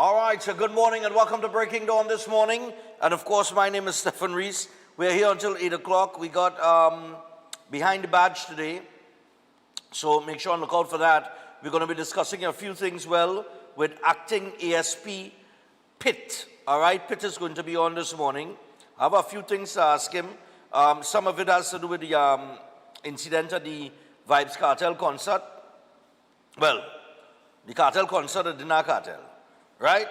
All right, so good morning and welcome to Breaking Dawn this morning. And of course, my name is Stephen Reese. We're here until 8 o'clock. We got Behind the Badge today, so make sure and look out for that. We're going to be discussing a few things, with acting ASB Pit. All right, Pit is going to be on this morning. I have a few things to ask him. Some of it has to do with the incident at the Vibes Cartel concert. Well, the Cartel concert at Dinner Cartel, right?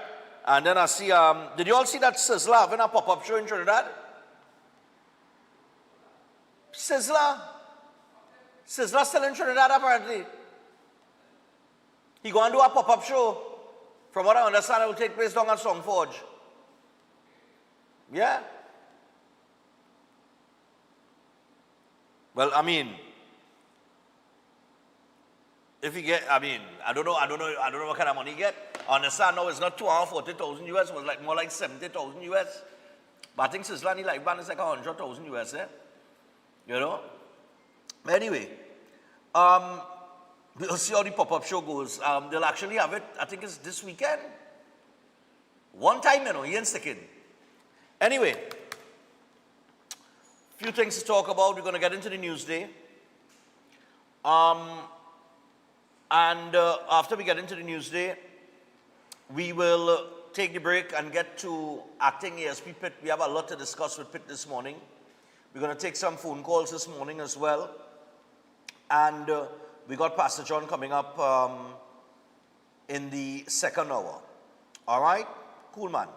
And then I see, did you all see that Sizzler having a pop-up show in Trinidad? Sizzler still in Trinidad apparently. He going to do a pop-up show. From what I understand, it will take place down at Songforge. Yeah. Well, I mean, if you get, I don't know what kind of money you get. I understand now it's not 240,000 US, it was like more like 70,000 US. But I think Sizzler like band is like 100,000 US, eh? You know? Anyway, we'll see how the pop-up show goes. They'll actually have it, I think it's this weekend. One time, he ain't sticking. Anyway, few things to talk about. We're going to get into the news day. And after we get into the news day, we will take the break and get to acting ASB Pit. We have a lot to discuss with Pit this morning. We're going to take some phone calls this morning as well. And we got Pastor John coming up in the second hour. All right? Cool, man.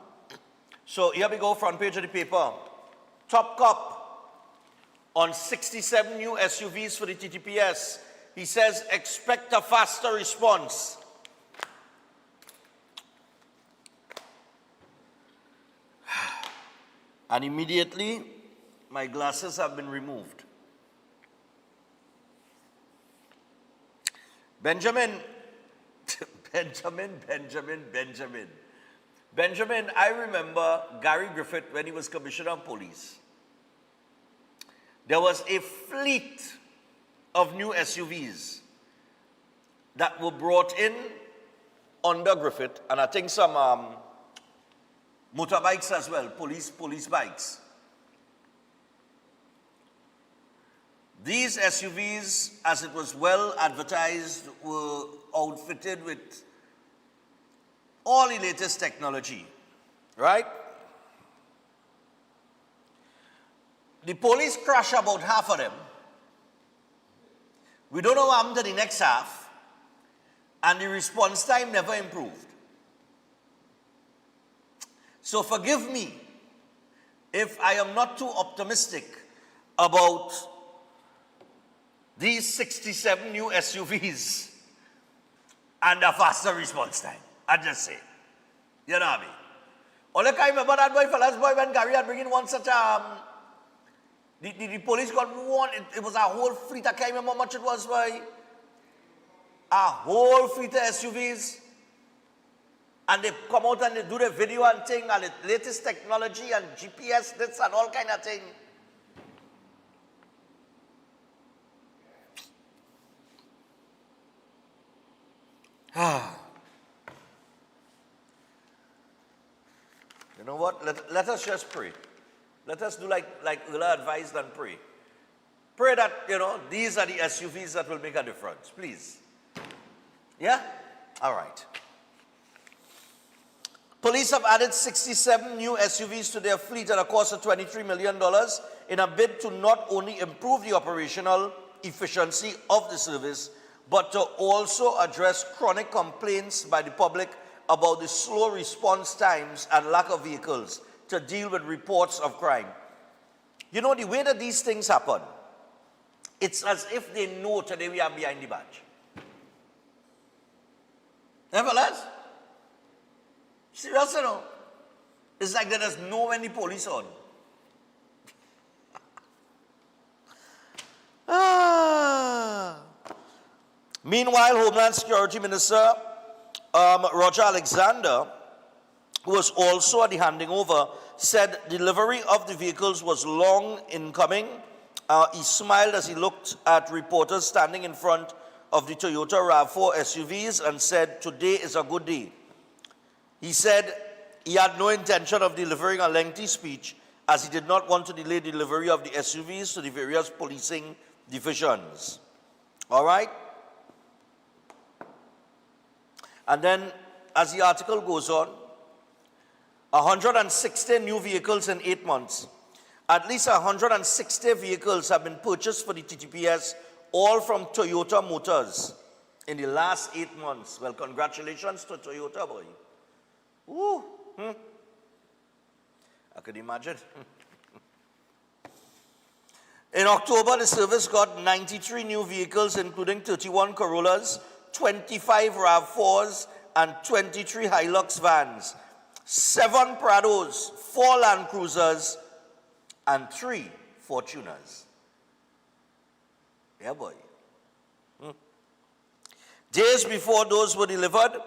So here we go, front page of the paper. Top cop on 67 new SUVs for the TTPS. He says, expect a faster response. And immediately, my glasses have been removed. Benjamin, I remember Gary Griffith when he was Commissioner of Police. There was a fleet of new SUVs that were brought in under Griffith, and I think some motorbikes as well, police bikes. These SUVs, as it was well advertised, were outfitted with all the latest technology, right? The police crash about half of them. We don't know what happened to the next half, and the response time never improved. So forgive me if I am not too optimistic about these 67 new SUVs and a faster response time. I just say, you know what I mean? All I remember that boy, fellas boy, when Gary had bring in one such the police got one, it was a whole fleet, I can't remember how much it was, boy. A whole fleet of SUVs. And they come out and they do the video and thing, and the latest technology and GPS, this and all kind of thing. You know what? Let us just pray. Let us do like Ula advised and pray. Pray that, these are the SUVs that will make a difference. Please. Yeah? All right. Police have added 67 new SUVs to their fleet at a cost of $23 million in a bid to not only improve the operational efficiency of the service, but to also address chronic complaints by the public about the slow response times and lack of vehicles to deal with reports of crime. You know, the way that these things happen, it's as if they know today we are behind the badge. Nevertheless, serious, it's like there's no any police on. Meanwhile, Homeland Security Minister Roger Alexander, who was also at the handing over, said delivery of the vehicles was long in coming. He smiled as he looked at reporters standing in front of the Toyota RAV4 SUVs and said, "Today is a good day." He said he had no intention of delivering a lengthy speech as he did not want to delay delivery of the SUVs to the various policing divisions. All right? And then, as the article goes on, 160 new vehicles in 8 months. At least 160 vehicles have been purchased for the TTPS, all from Toyota Motors in the last 8 months. Well, congratulations to Toyota, boy. Woo! I could imagine. In October, the service got 93 new vehicles, including 31 Corollas, 25 RAV4s, and 23 Hilux vans, 7 Prados, 4 Land Cruisers, and 3 Fortuners. Yeah, boy. Days before those were delivered,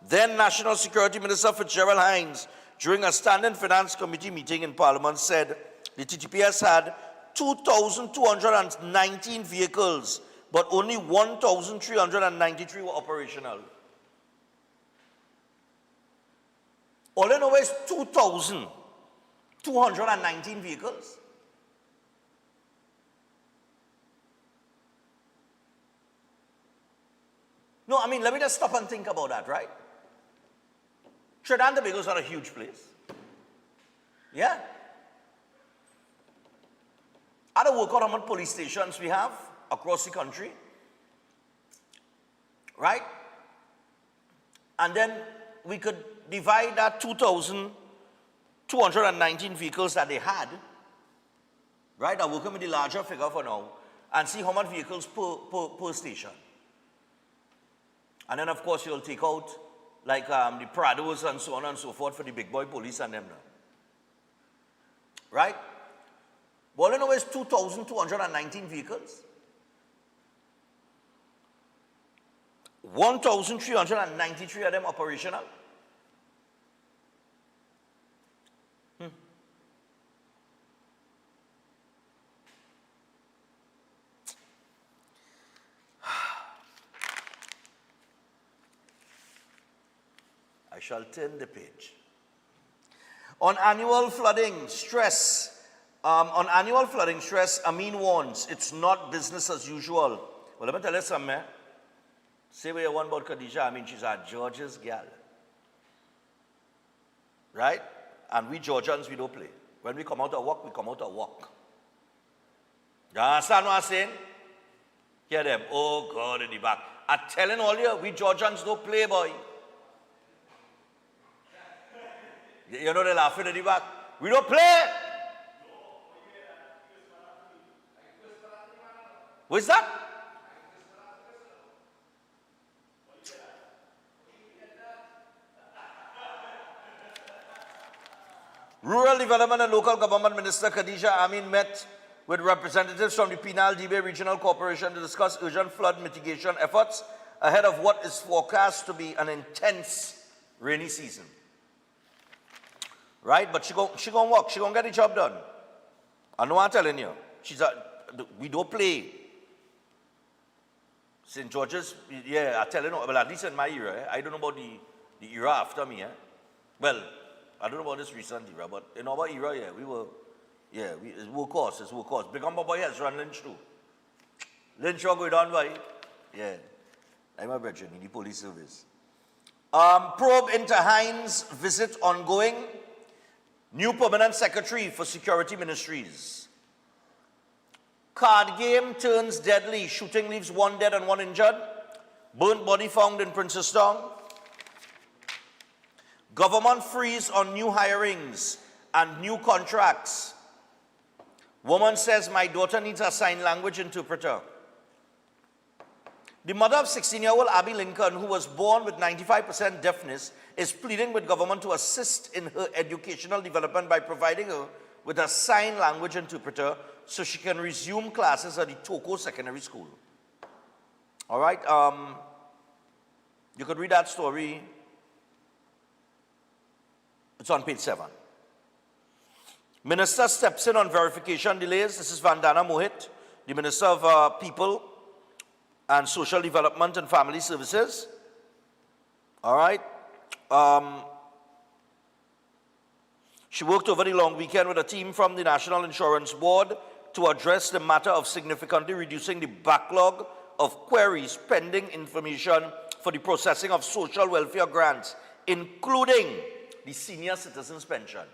then National Security Minister Fitzgerald Hines, during a standing Finance Committee meeting in Parliament, said the TTPS had 2,219 vehicles, but only 1,393 were operational. All in all is 2,219 vehicles. No, I mean, let me just stop and think about that, right? Trinidad and Tobago is not a huge place. Yeah? I don't work out how many police stations we have across the country. Right? And then we could divide that 2,219 vehicles that they had, right? I'm working with the larger figure for now, and see how many vehicles per station. And then, of course, you'll take out like the Prados and so on and so forth for the big boy police and them now. Right? All in all is 2,219 vehicles. 1,393 of them operational. I shall turn the page. On annual flooding stress, Amin warns it's not business as usual. Well, let me tell you something. Say what you want about Khadija. I mean, she's a Georgia's girl. Right? And we Georgians, we don't play. When we come out to walk, we come out to walk. You understand what I'm saying? Hear them. Oh, God, in the back. I'm telling all you, we Georgians don't play, boy. You know they're laughing at the back. We don't play. What's that? Rural Development and Local Government Minister Khadija Amin met with representatives from the Penal Dibe Regional Corporation to discuss urgent flood mitigation efforts ahead of what is forecast to be an intense rainy season. Right? But she gonna work. She gonna get the job done. I know I'm telling you. We don't play. St. George's, yeah, I tell you, well, at least in my era, I don't know about the era after me. Well, I don't know about this recent era, but in our era, yeah, it's workhorse. Big Umber Boy has run Lynch too. Lynch will go down by, yeah. I'm a veteran in the police service. Probe into Hines' visit ongoing. New permanent secretary for security ministries. Card game turns deadly. Shooting leaves 1 dead and 1 injured. Burnt body found in Princestown. Government freeze on new hirings and new contracts. Woman says, my daughter needs a sign language interpreter. The mother of 16-year-old Abby Lincoln, who was born with 95% deafness, is pleading with government to assist in her educational development by providing her with a sign language interpreter so she can resume classes at the Toko Secondary School. All right, you could read that story. It's on page 7. Minister steps in on verification delays. This is Vandana Mohit, the Minister of People and Social Development and Family Services. All right. She worked over the long weekend with a team from the National Insurance Board to address the matter of significantly reducing the backlog of queries pending information for the processing of social welfare grants, including the senior citizens pension.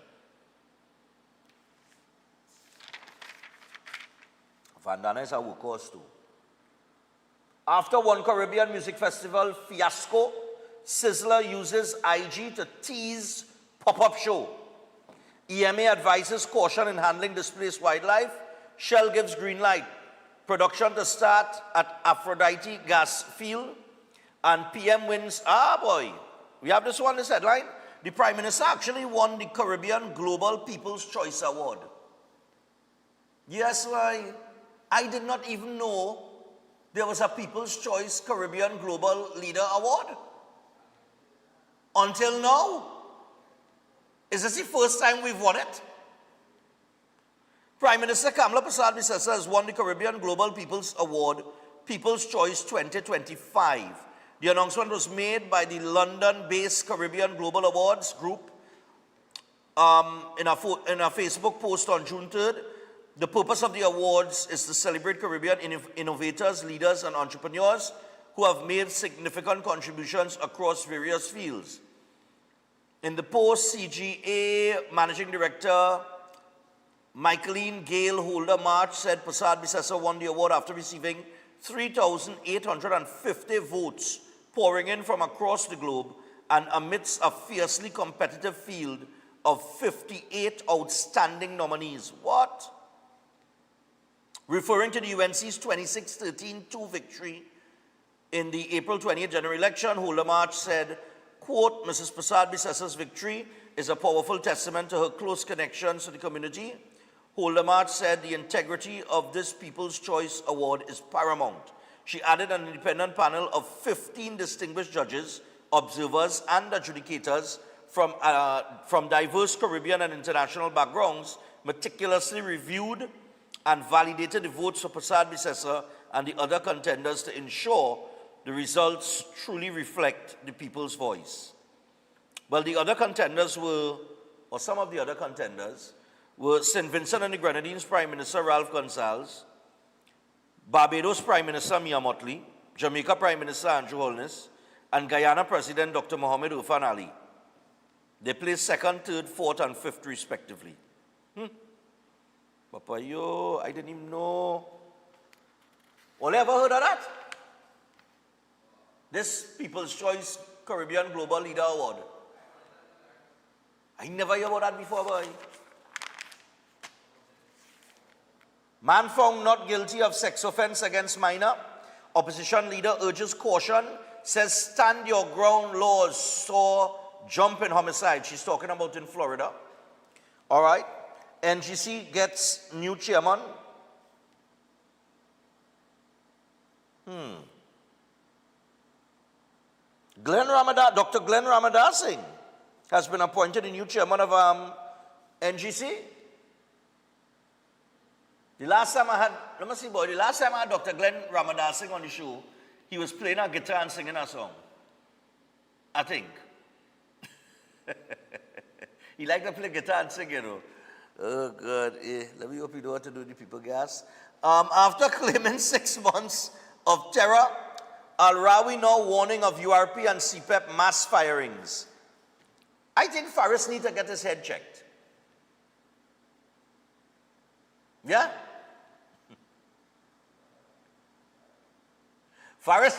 Vandana is a workhorse too. After one Caribbean music festival fiasco, Sizzler uses IG to tease pop-up show. EMA advises caution in handling displaced wildlife. Shell gives green light. Production to start at Aphrodite gas field. And PM wins, we have this one, this headline. The Prime Minister actually won the Caribbean Global People's Choice Award. Yes, I did not even know there was a People's Choice Caribbean Global Leader Award. Until now. Is this the first time we've won it? Prime Minister Kamala Persad-Bissessar has won the Caribbean Global People's Award, People's Choice 2025. The announcement was made by the London-based Caribbean Global Awards Group in a Facebook post on June 3rd. The purpose of the awards is to celebrate Caribbean innovators, leaders, and entrepreneurs who have made significant contributions across various fields. In the post, CGA Managing Director Michaeline Gale Holder March said Persad-Bissessar won the award after receiving 3,850 votes pouring in from across the globe and amidst a fiercely competitive field of 58 outstanding nominees. What? Referring to the UNC's 26-13-2 victory in the April 28th general election, Holder March said, quote, Mrs. Persad-Bissessar's victory is a powerful testament to her close connections to the community. Holder March said the integrity of this People's Choice Award is paramount. She added an independent panel of 15 distinguished judges, observers, and adjudicators from diverse Caribbean and international backgrounds meticulously reviewed and validated the votes for Persad-Bissessar and the other contenders to ensure the results truly reflect the people's voice. Well, the other contenders were, or some of the other contenders, were St. Vincent and the Grenadines Prime Minister Ralph Gonsalves, Barbados Prime Minister Mia Mottley, Jamaica Prime Minister Andrew Holness, and Guyana President Dr. Mohamed Irfan Ali. They placed second, third, fourth, and fifth respectively. Papa, yo, I didn't even know. All ever heard of that? This People's Choice Caribbean Global Leader Award. I never heard about that before, boy. Man found not guilty of sex offense against minor. Opposition leader urges caution, says stand your ground laws saw jump in homicide. She's talking about in Florida. All right. NGC gets new chairman. Dr. Glenn Ramadasing has been appointed the new chairman of NGC. The last time I had, the last time I had Dr. Glenn Ramadasing on the show, he was playing a guitar and singing a song. I think. He liked to play guitar and sing, you know. Oh, God. Let me hope you know what to do the people gas. After claiming 6 months of terror, Al-Rawi now warning of URP and CPEP mass firings. I think Faris needs to get his head checked. Yeah? Faris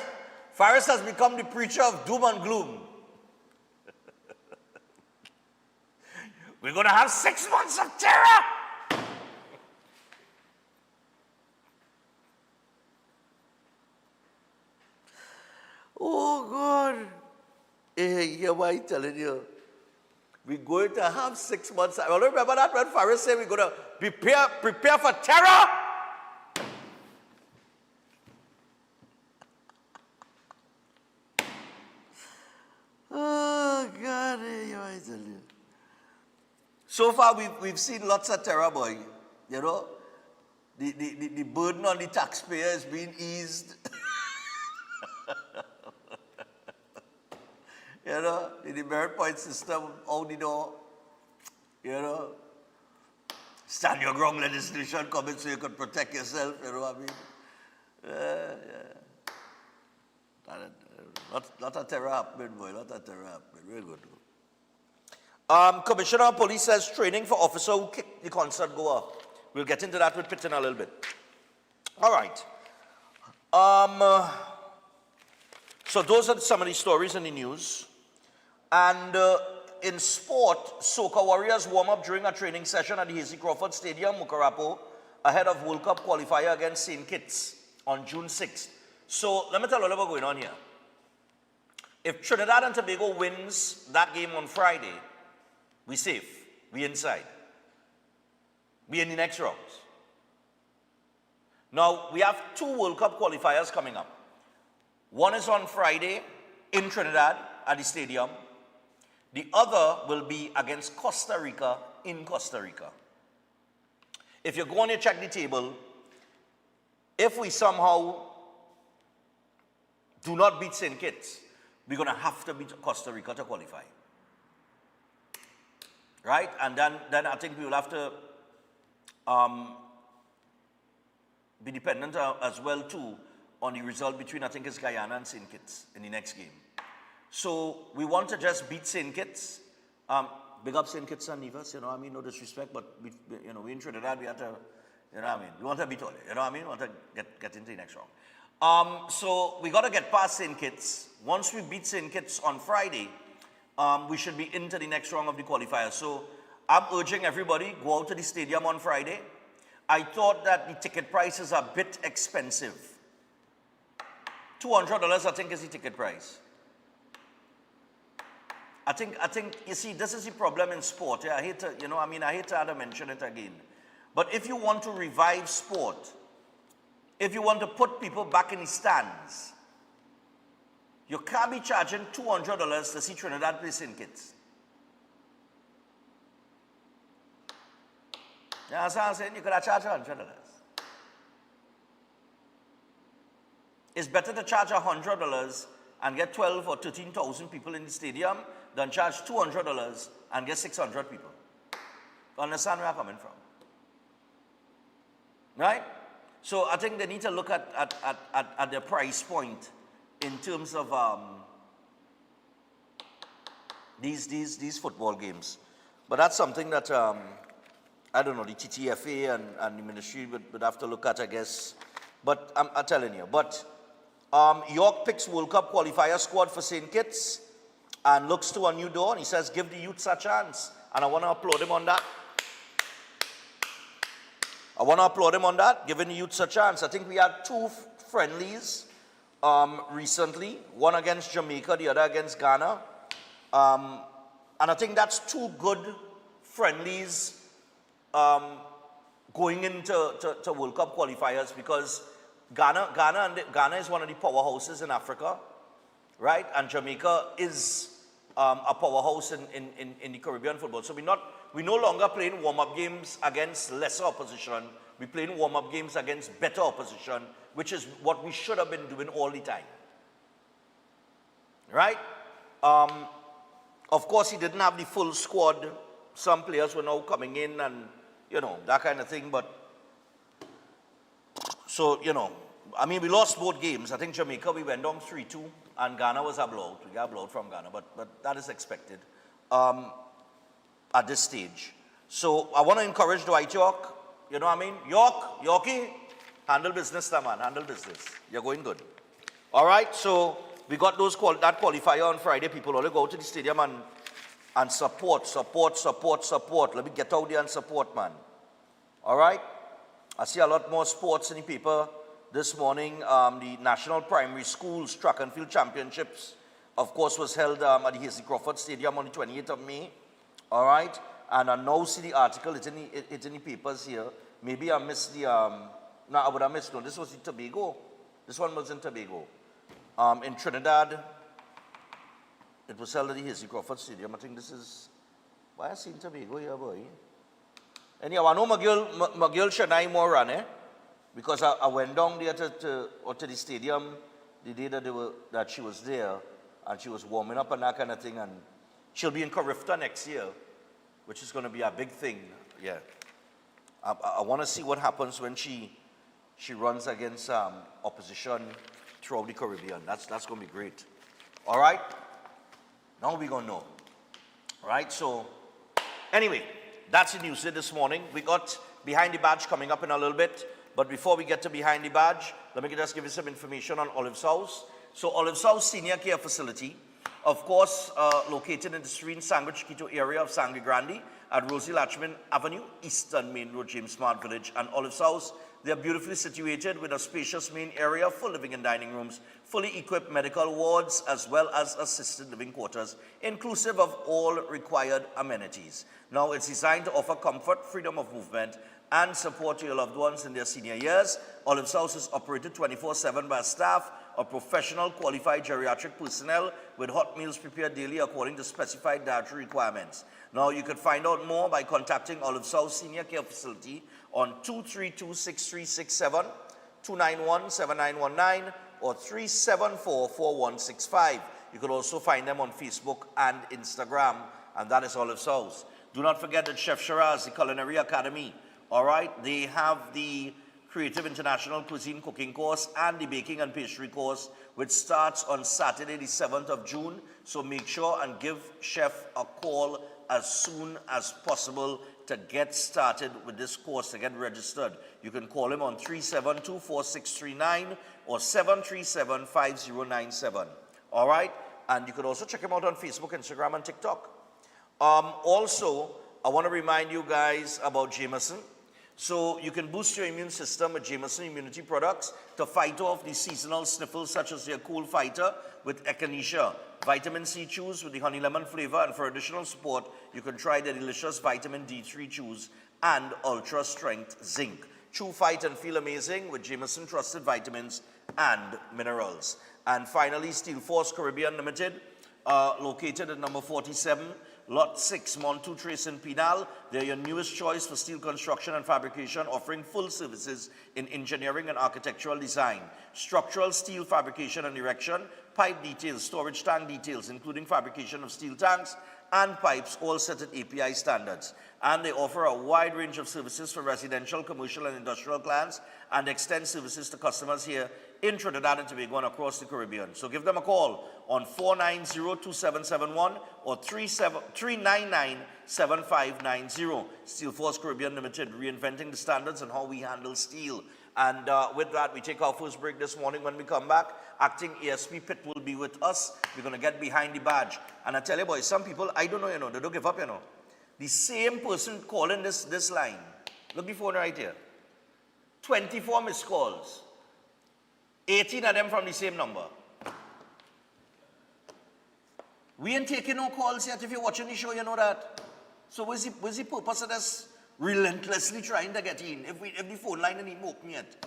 has become the preacher of doom and gloom. We're going to have 6 months of terror. Oh, God. Hey, what I'm telling you. We're going to have 6 months. I remember that when Faris said we're going to prepare for terror. Oh, God. Hey, what I'm telling you. So far, we've seen lots of terror, boy. You know, the burden on the taxpayer is being eased. You know, the merit point system out the door. You know? Stand your ground legislation coming so you can protect yourself, you know what I mean? Not a terror happening, boy, not a terror happening. Very good. Commissioner of Police says training for officer who kicked the concert goer. We'll get into that with Pitt in a little bit. All right. So those are some of the stories in the news. And in sport, Soca Warriors warm up during a training session at the Hasey Crawford Stadium, Mukarapo, ahead of World Cup qualifier against St. Kitts on June 6th. So let me tell you what's going on here. If Trinidad and Tobago wins that game on Friday, we safe. We inside. We in the next round. Now, we have 2 World Cup qualifiers coming up. One is on Friday in Trinidad at the stadium. The other will be against Costa Rica in Costa Rica. If you go on and check the table, if we somehow do not beat St. Kitts, we're going to have to beat Costa Rica to qualify. Right? And then I think we will have to be dependent as well too on the result between, I think it's Guyana and St. Kitts in the next game. So we want to just beat St. Kitts. Big up St. Kitts and Nevis, you know what I mean? No disrespect, but we in Trinidad, we have to, you know what I mean? We want to beat all it, you know what I mean? We want to get into the next round. So we got to get past St. Kitts. Once we beat St. Kitts on Friday, we should be into the next round of the qualifier. So I'm urging everybody, go out to the stadium on Friday. I thought that the ticket price is a bit expensive. $200, I think, is the ticket price. I think, you see, this is the problem in sport. Yeah, I hate to, I hate to have to mention it again. But if you want to revive sport, if you want to put people back in the stands, you can't be charging $200 to see Trinidad play St. Kitts. You know what I'm saying? You could have charged $100. It's better to charge $100 and get 12 or 13,000 people in the stadium than charge $200 and get 600 people. You understand where I'm coming from? Right? So I think they need to look at the price point in terms of these football games. But that's something that, I don't know, the TTFA and the ministry would have to look at, I guess. But I'm telling you. But York picks World Cup qualifier squad for St. Kitts and looks to a new door. And he says, give the youths a chance. And I want to applaud him on that. I want to applaud him on that, giving the youths a chance. I think we had 2 friendlies recently. One against Jamaica, the other against Ghana. And I think that's 2 good friendlies going into World Cup qualifiers, because Ghana is one of the powerhouses in Africa, right? And Jamaica is a powerhouse in the Caribbean football. So we no longer playing warm-up games against lesser opposition. We're playing warm-up games against better opposition, which is what we should have been doing all the time, right? Of course, he didn't have the full squad. Some players were now coming in and, that kind of thing. But, so, I mean, we lost both games. I think Jamaica, we went down 3-2, and Ghana was a blowout. We got a blowout from Ghana, but that is expected at this stage. So I want to encourage Dwight York. You know what I mean? Yorkie, handle business, man. Handle business. You're going good. All right, so we got that qualifier on Friday. People only go to the stadium and support. Let me get out there and support, man. All right? I see a lot more sports in the paper this morning. The National Primary Schools Track and Field Championships, of course, was held at the Hasey Crawford Stadium on the 28th of May. All right? And I now see the article. It's in the papers here. Maybe I missed the... no, I would have missed. No, this was in Tobago. This one was in Tobago. In Trinidad, it was held at the Hasey Crawford Stadium. I think this is... Why I seen Tobago here, boy? Anyway, I know my girl Shania more ran, because I went down there to the stadium the day that she was there, and she was warming up and that kind of thing, and she'll be in Carifta next year. which is going to be a big thing. Yeah. I want to see what happens when she runs against opposition throughout the Caribbean. That's going to be great. All right? Now we're going to know. All right? So, anyway, that's the news this morning. We got Behind the Badge coming up in a little bit. But before we get to Behind the Badge, let me just give you some information on Olive's House. So, Olive's House Senior Care Facility, of course, located in the serene Sangre Chiquito area of Sangre Grande at Rosie Latchman Avenue, Eastern Main Road, James Smart Village, and Olive's House. They are beautifully situated with a spacious main area, full living and dining rooms, fully equipped medical wards, as well as assisted living quarters, inclusive of all required amenities. Now, it's designed to offer comfort, freedom of movement, and support to your loved ones in their senior years. Olive's House is operated 24/7 by a staff of professional, qualified geriatric personnel with hot meals prepared daily according to specified dietary requirements. Now, you could find out more by contacting Olive's House Senior Care Facility on 232-6367, 291-7919, or 374-4165. You could also find them on Facebook and Instagram, and that is Olive's House. Do not forget that Chef Shiraz, the Culinary Academy, all right, they have the Creative International Cuisine Cooking course and the Baking and Pastry course, which starts on Saturday, the 7th of June. So make sure and give Chef a call as soon as possible to get started with this course, to get registered. You can call him on 372-4639 or 737-5097. All right? And you can also check him out on Facebook, Instagram, and TikTok. Also, I want to remind you guys about Jameson. So you can boost your immune system with Jameson immunity products to fight off the seasonal sniffles such as their cold fighter with echinacea, vitamin C chews with the honey lemon flavor, and for additional support, you can try the delicious vitamin D3 chews and ultra strength zinc. Chew, fight, and feel amazing with Jameson trusted vitamins and minerals. And finally, Steel Force Caribbean Limited, located at number 47, Lot 6, Montu Trace in Pinal. They're your newest choice for steel construction and fabrication, offering full services in engineering and architectural design, structural steel fabrication and erection, pipe details, storage tank details, including fabrication of steel tanks and pipes, all set at API standards. And they offer a wide range of services for residential, commercial, and industrial clients, and extend services to customers here in Trinidad and Tobago and across the Caribbean. So give them a call on 490-2771 or 399-7590. Steel Force Caribbean Limited, reinventing the standards on how we handle steel. And with that, we take our first break this morning. When we come back, acting ASB Pit will be with us. We're going to get behind the badge. And I tell you, boys, some people, I don't know, you know, they don't give up, you know. The same person calling this line, look the phone right here, 24 missed calls, 18 of them from the same number. We ain't taking no calls yet. If you're watching the show, you know that. So what's the purpose of this relentlessly trying to get in if the phone line ain't open yet?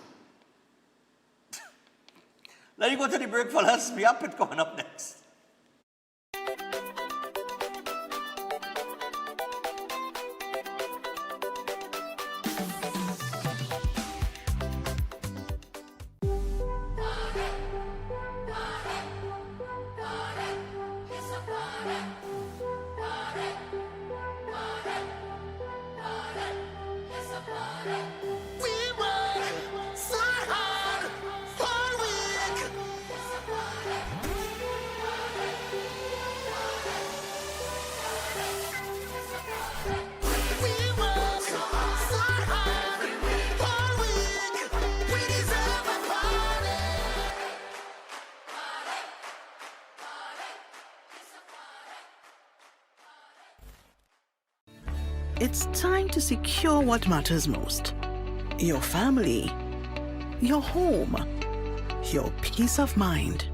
Let you go to the break, fellas. We have Pit coming up next. It's time to secure what matters most. Your family, your home, your peace of mind.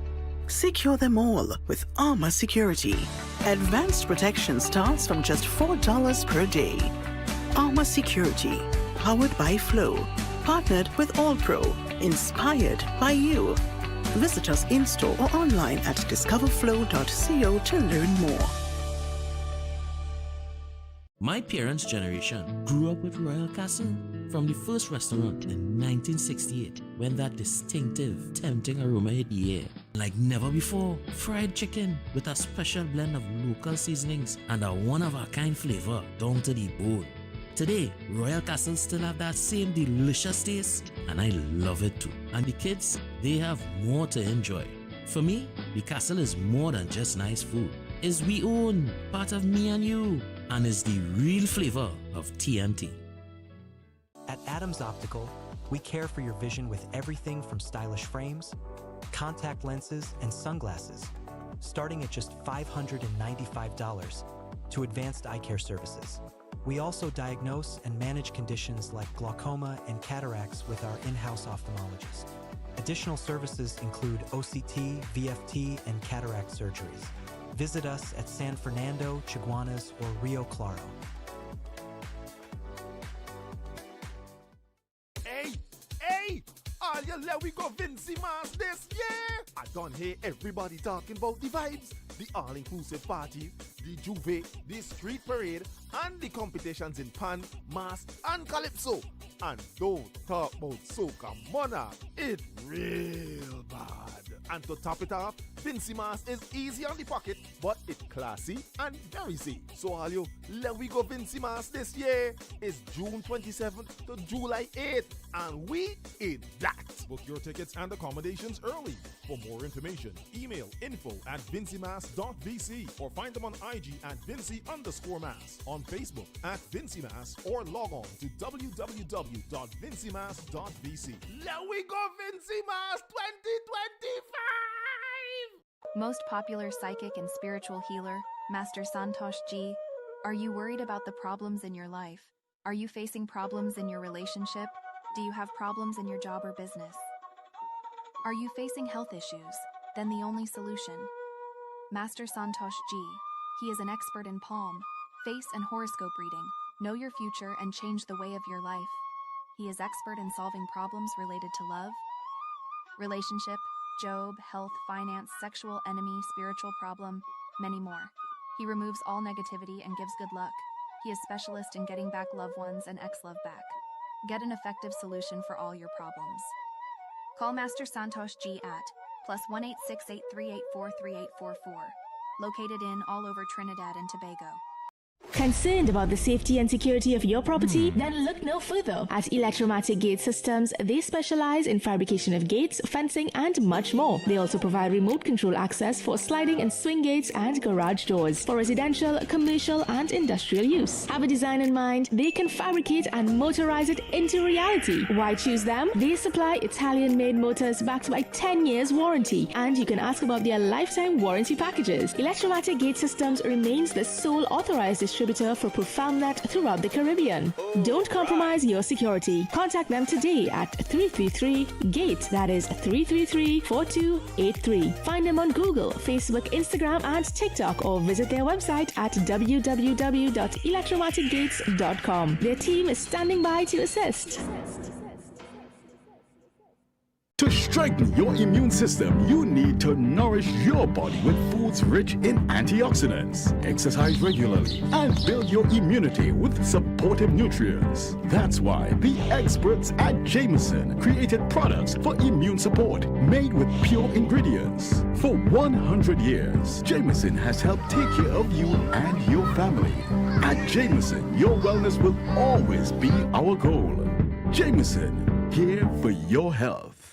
Secure them all with Armor Security. Advanced protection starts from just $4 per day. Armor Security, powered by Flow, partnered with All Pro, inspired by you. Visit us in-store or online at discoverflow.co to learn more. My parents' generation grew up with Royal Castle from the first restaurant in 1968 when that distinctive, tempting aroma hit the air. like never before. Fried chicken with a special blend of local seasonings and a one-of-a-kind flavor down to the bone. Today, Royal Castle still have that same delicious taste, and I love it too. And the kids, they have more to enjoy. For me, the castle is more than just nice food. It's we own, part of me and you, and is the real flavor of TNT. At Adams Optical, we care for your vision with everything from stylish frames, contact lenses, and sunglasses, starting at just $595, to advanced eye care services. We also diagnose and manage conditions like glaucoma and cataracts with our in-house ophthalmologist. Additional services include OCT, VFT, and cataract surgeries. Visit us at San Fernando, Chaguanas, or Rio Claro. Hey! All you let we go Vincy Mass this year! I don't hear everybody talking about the vibes, the all-inclusive party, the juve, the street parade, and the competitions in pan, mass, and calypso. And don't talk about soca monarch. It's real bad. And to top it off, Vincy Mass is easy on the pocket, but it's classy and very safe. So all you let we go Vincy Mass this year is June 27th to July 8th, and we in that. Book your tickets and accommodations early. For more information, email info@vincymass.vc or find them on IG at Vincy_Mass, on Facebook at Vincy Mass, or log on to www.vincymass.vc. Let we go Vincy Mass 2025! Most popular psychic and spiritual healer, Master Santosh Ji. Are you worried about the problems in your life? Are you facing problems in your relationship? Do you have problems in your job or business? Are you facing health issues? Then the only solution. Master Santosh Ji. He is an expert in palm, face, and horoscope reading. Know your future and change the way of your life. He is expert in solving problems related to love, relationship, job, health, finance, sexual, enemy, spiritual problem, many more. He removes all negativity and gives good luck. He is specialist in getting back loved ones and ex-love back. Get an effective solution for all your problems. Call Master Santosh Ji at +1 86838438844. Located in all over Trinidad and Tobago. Concerned about the safety and security of your property? Then look no further. At Electromatic Gate Systems, they specialize in fabrication of gates, fencing, and much more. They also provide remote control access for sliding and swing gates and garage doors for residential, commercial, and industrial use. Have a design in mind? They can fabricate and motorize it into reality. Why choose them? They supply Italian-made motors backed by 10 years warranty, and you can ask about their lifetime warranty packages. Electromatic Gate Systems remains the sole authorized distributor for ProfoundNet throughout the Caribbean. Don't compromise your security. Contact them today at 333-GATE. That is 333-4283. Find them on Google, Facebook, Instagram, and TikTok, or visit their website at www.electromaticgates.com. Their team is standing by to assist. To strengthen your immune system, you need to nourish your body with foods rich in antioxidants. Exercise regularly and build your immunity with supportive nutrients. That's why the experts at Jameson created products for immune support made with pure ingredients. For 100 years, Jameson has helped take care of you and your family. At Jameson, your wellness will always be our goal. Jameson, here for your health.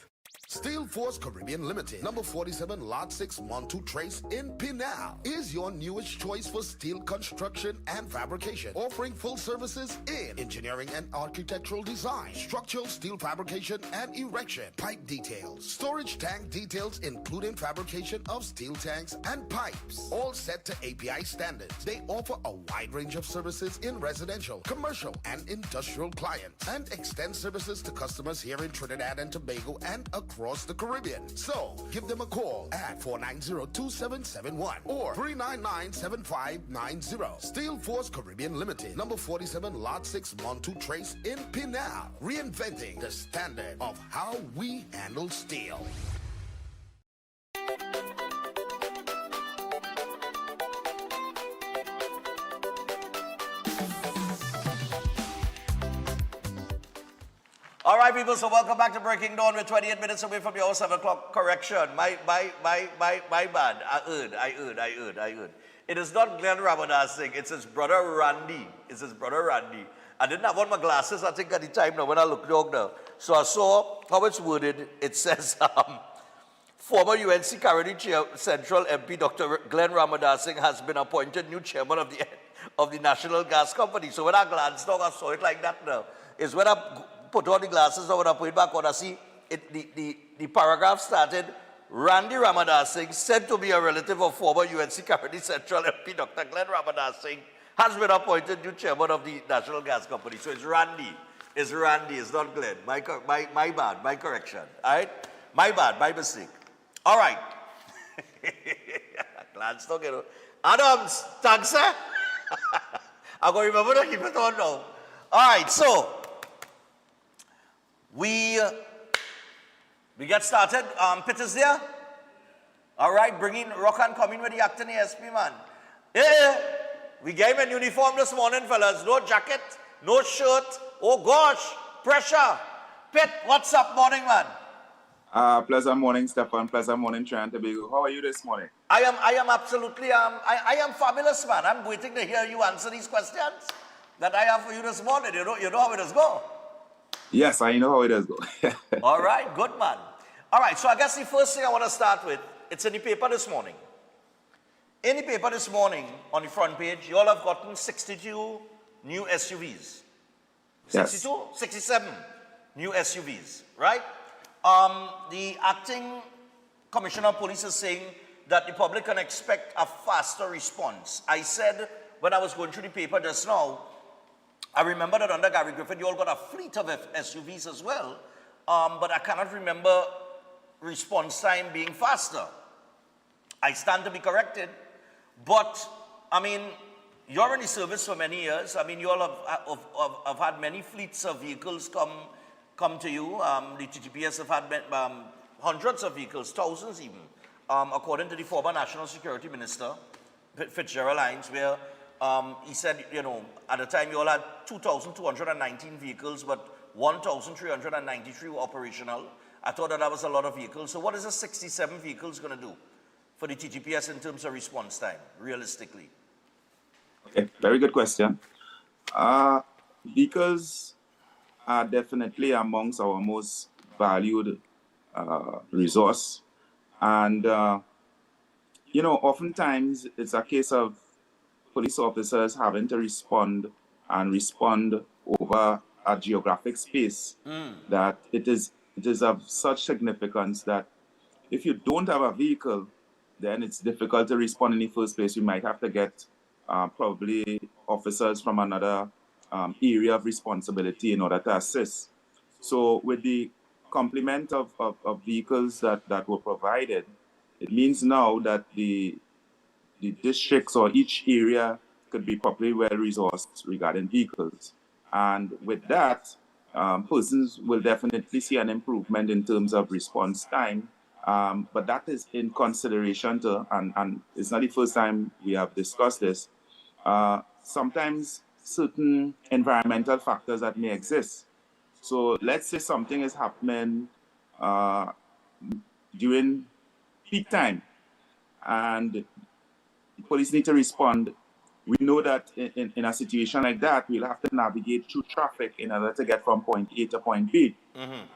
Steel Force Caribbean Limited, number 47, Lot 6, Montu Trace in Pinal, is your newest choice for steel construction and fabrication, offering full services in engineering and architectural design, structural steel fabrication and erection, pipe details, storage tank details, including fabrication of steel tanks and pipes, all set to API standards. They offer a wide range of services in residential, commercial, and industrial clients, and extend services to customers here in Trinidad and Tobago and across the Caribbean. So, give them a call at 490-2771 or 399-7590. Steel Force Caribbean Limited, number 47, Lot 6, Montu Trace in Pinal. Reinventing the standard of how we handle steel. All right, people, so welcome back to Breaking Dawn. We're 28 minutes away from your 7 o'clock correction. My bad. I heard. It is not Glenn Ramadan Singh, it's his brother Randy. I didn't have on my glasses, I think, at the time now when I looked down now. So I saw how it's worded. It says, former UNC Caroni Central MP Dr. Glenn Ramadan Singh has been appointed new chairman of the National Gas Company. So when I glanced down, I saw it like that now. It's when I put on the glasses or when I put it back on, I see it, the paragraph started, Randy Ramadan Singh, said to be a relative of former UNC Caroni Central MP Dr. Glenn Ramadan Singh, has been appointed new chairman of the National Gas Company. So it's Randy. It's not Glenn. My bad, my correction. All right? My bad, my mistake. All right. Glance to get Adams, thanks, sir. I'm going to remember to keep it on now. All right, so we get started. Pit is there. All right, bringing rock and coming with the acting ASB, man. Yeah, we gave him a uniform this morning, fellas. No jacket, no shirt. Oh gosh, pressure. Pit, what's up, morning, man? Pleasant morning, Stefan. Pleasant morning, Tobago. How are you this morning? I am absolutely, I am fabulous, man. I'm waiting to hear you answer these questions that I have for you this morning. You know how it does go. Yes, I know how it does go. All right, good, man. All right, so I guess the first thing I want to start with, it's in the paper this morning. In the paper this morning, on the front page, you all have gotten 62 new SUVs. 62? Yes. 67 new SUVs, right? The acting commissioner of police is saying that the public can expect a faster response. I said when I was going through the paper just now, I remember that under Gary Griffin, you all got a fleet of SUVs as well, but I cannot remember response time being faster. I stand to be corrected, but I mean, you're in the service for many years. I mean, you all have had many fleets of vehicles come to you. The TTPS have had hundreds of vehicles, thousands even, according to the former National Security Minister, Fitzgerald Hines, where he said, you know, at the time you all had 2,219 vehicles, but 1,393 were operational. I thought that was a lot of vehicles. So what is the 67 vehicles going to do for the TTPS in terms of response time, realistically? Okay, very good question. Vehicles are definitely amongst our most valued resource. And, you know, oftentimes it's a case of police officers having to respond over a geographic space that it is of such significance that if you don't have a vehicle, then it's difficult to respond in the first place. You might have to get probably officers from another area of responsibility in order to assist. So with the complement of vehicles that were provided, it means now that the districts or each area could be properly well resourced regarding vehicles. And with that, persons will definitely see an improvement in terms of response time. But that is in consideration to, and it's not the first time we have discussed this, sometimes certain environmental factors that may exist. So let's say something is happening during peak time and police need to respond. We know that in a situation like that, we'll have to navigate through traffic in order to get from point A to point B.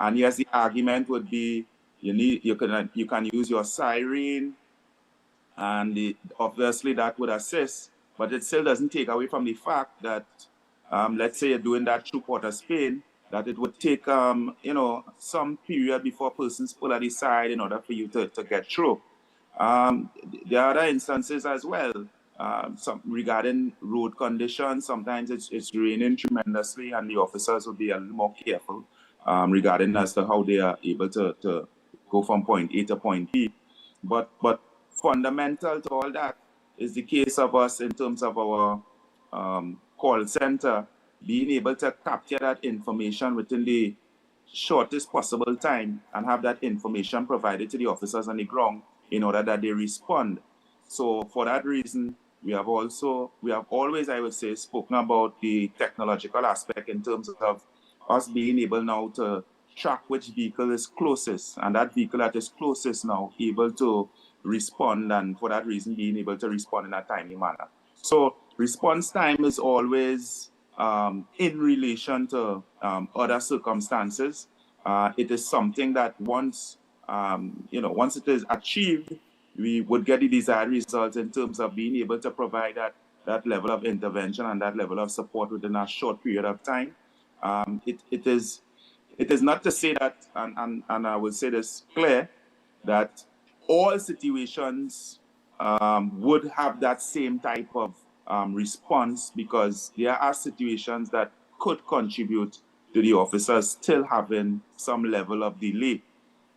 And yes, the argument would be you can use your siren, and obviously that would assist, but it still doesn't take away from the fact that let's say you're doing that through Port of Spain, that it would take you know, some period before persons pull at the side in order for you to get through. There are other instances as well. Some regarding road conditions, sometimes it's raining tremendously and the officers will be a little more careful regarding as to how they are able to go from point A to point B. But fundamental to all that is the case of us in terms of our call center being able to capture that information within the shortest possible time and have that information provided to the officers on the ground in order that they respond. So for that reason, we have always, I would say, spoken about the technological aspect in terms of us being able now to track which vehicle is closest, and that vehicle that is closest now able to respond, and for that reason being able to respond in a timely manner. So response time is always in relation to other circumstances. It is something that once once it is achieved, we would get the desired results in terms of being able to provide that level of intervention and that level of support within a short period of time. It is not to say that, and I will say this clear, that all situations would have that same type of response, because there are situations that could contribute to the officers still having some level of delay.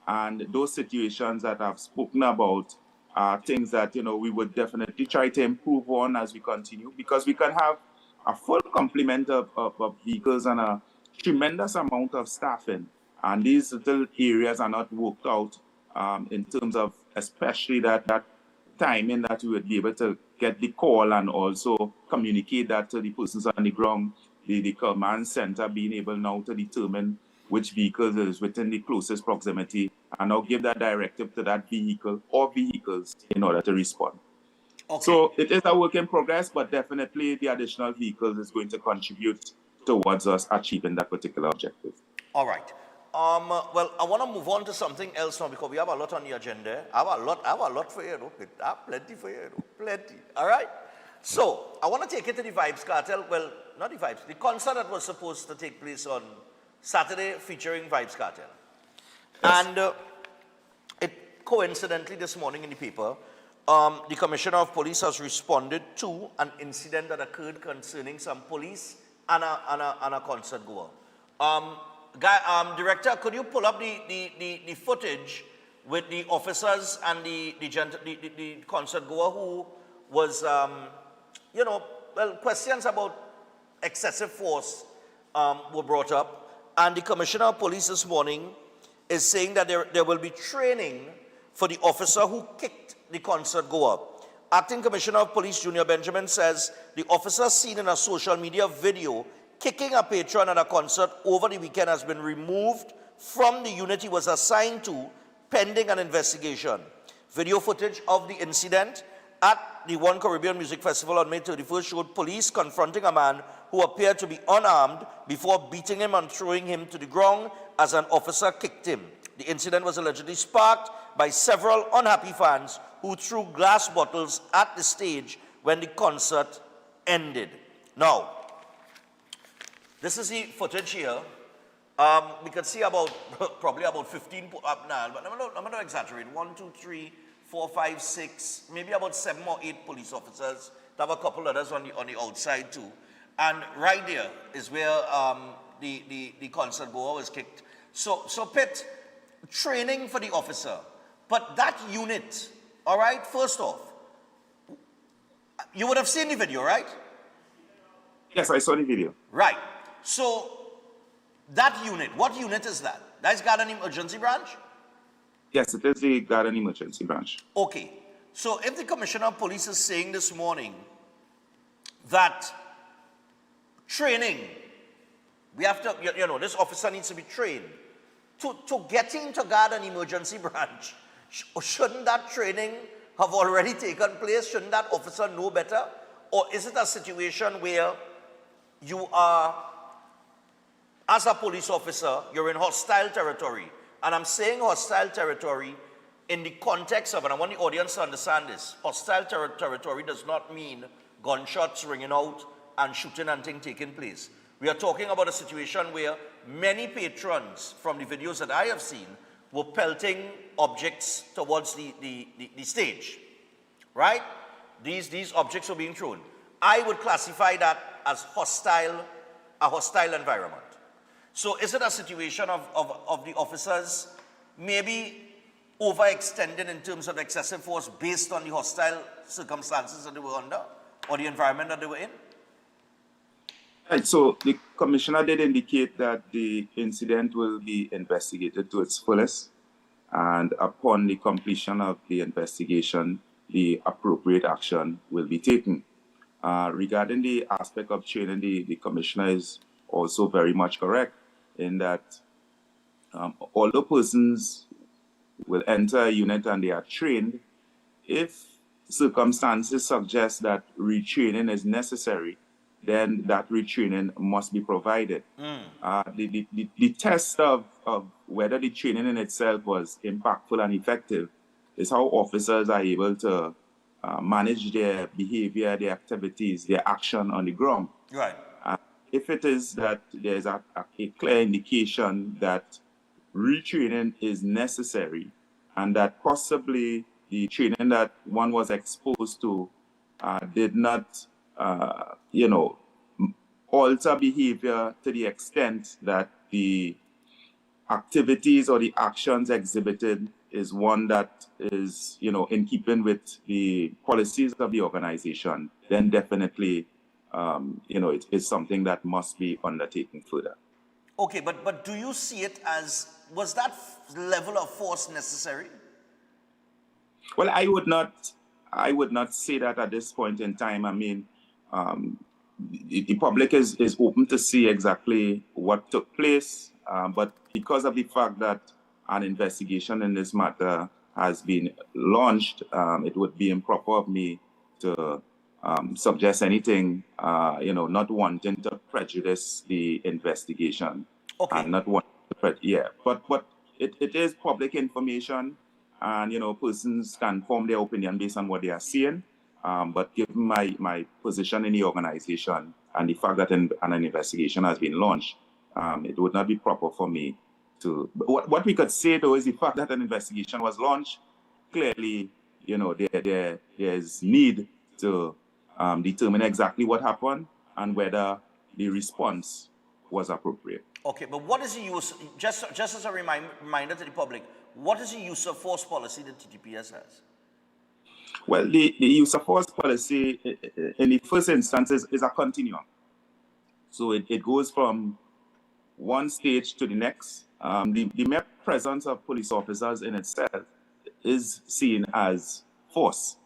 And those situations that I've spoken about are things that, we would definitely try to improve on as we continue, because we can have a full complement of vehicles and a tremendous amount of staffing. And these little areas are not worked out in terms of especially that timing that we would be able to get the call and also communicate that to the persons on the ground, the command center being able now to determine which vehicle is within the closest proximity and now give that directive to that vehicle or vehicles in order to respond. Okay. So it is a work in progress, but definitely the additional vehicles is going to contribute towards us achieving that particular objective. All right. Well, I want to move on to something else now, because we have a lot on the agenda. I have a lot for you. I have plenty for you. Plenty. All right? So, I want to take it to the Vibes Cartel. Well, not the Vibes. The concert that was supposed to take place on Saturday featuring Vibes Cartel. Yes. And it coincidentally this morning in the paper, the Commissioner of Police has responded to an incident that occurred concerning some police and a concert goer. Director, could you pull up the footage with the officers and the concert goer who was, questions about excessive force were brought up. And the Commissioner of Police this morning is saying that there will be training for the officer who kicked the concert goer. Acting Commissioner of Police Junior Benjamin says the officer seen in a social media video kicking a patron at a concert over the weekend has been removed from the unit he was assigned to, pending an investigation. Video footage of the incident at the One Caribbean Music Festival on May 31st showed police confronting a man who appeared to be unarmed before beating him and throwing him to the ground as an officer kicked him. The incident was allegedly sparked by several unhappy fans who threw glass bottles at the stage when the concert ended. Now, this is the footage here. We can see probably about 15, but I'm not exaggerating. 1, 2, 3, 4, 5, 6, maybe about 7 or 8 police officers. There have a couple others on the outside too. And right there is where the concert goer was kicked. So Pit, training for the officer. But that unit, all right, first off, you would have seen the video, right? Yes, I saw the video. Right. So that unit, what unit is that? That's Garden Emergency Branch? Yes, it is the Garden Emergency Branch. Okay. So if the Commissioner of Police is saying this morning that training, we have to, this officer needs to be trained. To get into Garden Emergency Branch, shouldn't that training have already taken place? Shouldn't that officer know better? Or is it a situation where you are, as a police officer, you're in hostile territory? And I'm saying hostile territory in the context of, and I want the audience to understand this, hostile territory does not mean gunshots ringing out and shooting and things taking place. We are talking about a situation where many patrons, from the videos that I have seen, were pelting objects towards the stage, right? These objects were being thrown. I would classify that as a hostile environment. So is it a situation of the officers maybe overextended in terms of excessive force based on the hostile circumstances that they were under or the environment that they were in? Right, so the Commissioner did indicate that the incident will be investigated to its fullest, and upon the completion of the investigation, the appropriate action will be taken. Regarding the aspect of training, the Commissioner is also very much correct. in that although persons will enter a unit and they are trained, if circumstances suggest that retraining is necessary, then that retraining must be provided. The test of whether the training in itself was impactful and effective is how officers are able to manage their behavior, their activities, their action on the ground. Right. If it is that there's a clear indication that retraining is necessary and that possibly the training that one was exposed to did not, alter behavior to the extent that the activities or the actions exhibited is one that is, in keeping with the policies of the organization, then definitely, it is something that must be undertaken further. Okay, but do you see it as, was that level of force necessary? Well, I would not say that at this point in time. I mean, the public is open to see exactly what took place, but because of the fact that an investigation in this matter has been launched, it would be improper of me to suggest anything, not wanting to prejudice the investigation. Okay. And not wanting to but it is public information, and persons can form their opinion based on what they are seeing. But given my position in the organization and the fact that an investigation has been launched, it would not be proper for me to. What we could say though is the fact that an investigation was launched. Clearly, there's need to determine exactly what happened and whether the response was appropriate. Okay, but what is the use, just as a reminder to the public, what is the use of force policy that TTPS has? Well, the use of force policy in the first instance is a continuum. So it goes from one stage to the next. The mere presence of police officers in itself is seen as force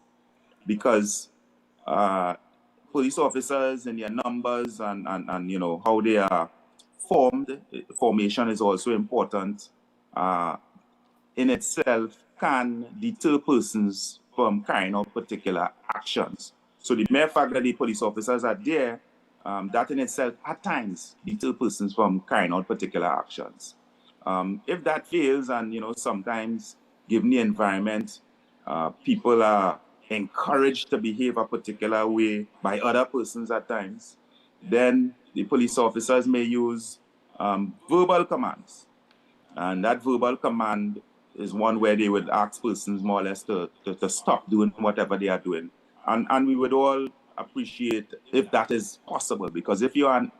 because police officers and their numbers and how they are formed, formation is also important in itself, can deter persons from carrying out particular actions. So the mere fact that the police officers are there, that in itself at times deter persons from carrying out particular actions. If that fails, and sometimes given the environment, people are encouraged to behave a particular way by other persons at times, then the police officers may use verbal commands. And that verbal command is one where they would ask persons more or less to stop doing whatever they are doing. And we would all appreciate if that is possible, because if you are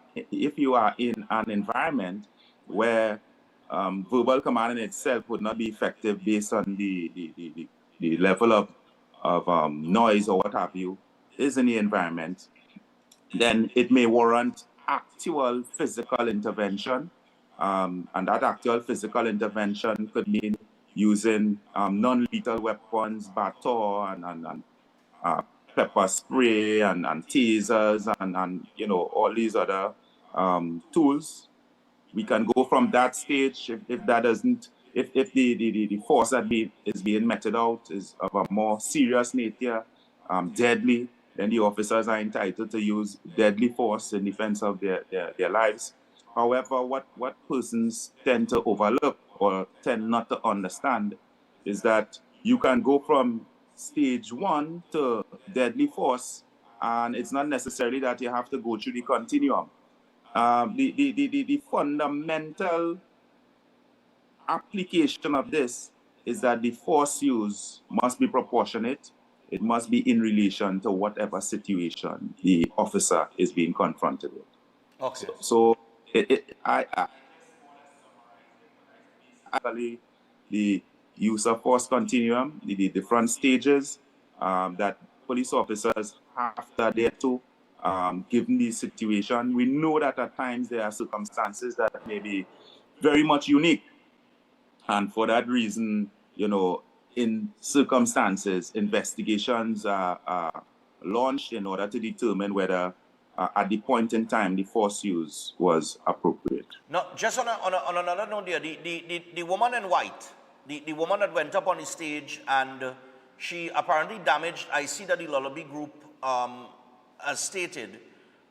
in an environment where verbal command in itself would not be effective based on the level of noise or what have you is in the environment, then it may warrant actual physical intervention. And that actual physical intervention could mean using non-lethal weapons, baton and pepper spray and tasers and all these other tools. We can go from that stage if that doesn't, if the force that is being meted out is of a more serious nature, deadly, then the officers are entitled to use deadly force in defense of their lives. However, what persons tend to overlook or tend not to understand is that you can go from stage 1 to deadly force, and it's not necessarily that you have to go through the continuum. The fundamental application of this is that the force used must be proportionate. It must be in relation to whatever situation the officer is being confronted with. Okay. So the use of force continuum, the different stages that police officers have to adhere to, given the situation. We know that at times there are circumstances that may be very much unique. And for that reason, in circumstances, investigations are launched in order to determine whether at the point in time, the force use was appropriate. Now, just on another note there, the woman in white, the woman that went up on the stage and she apparently damaged, I see that the Lullaby group has stated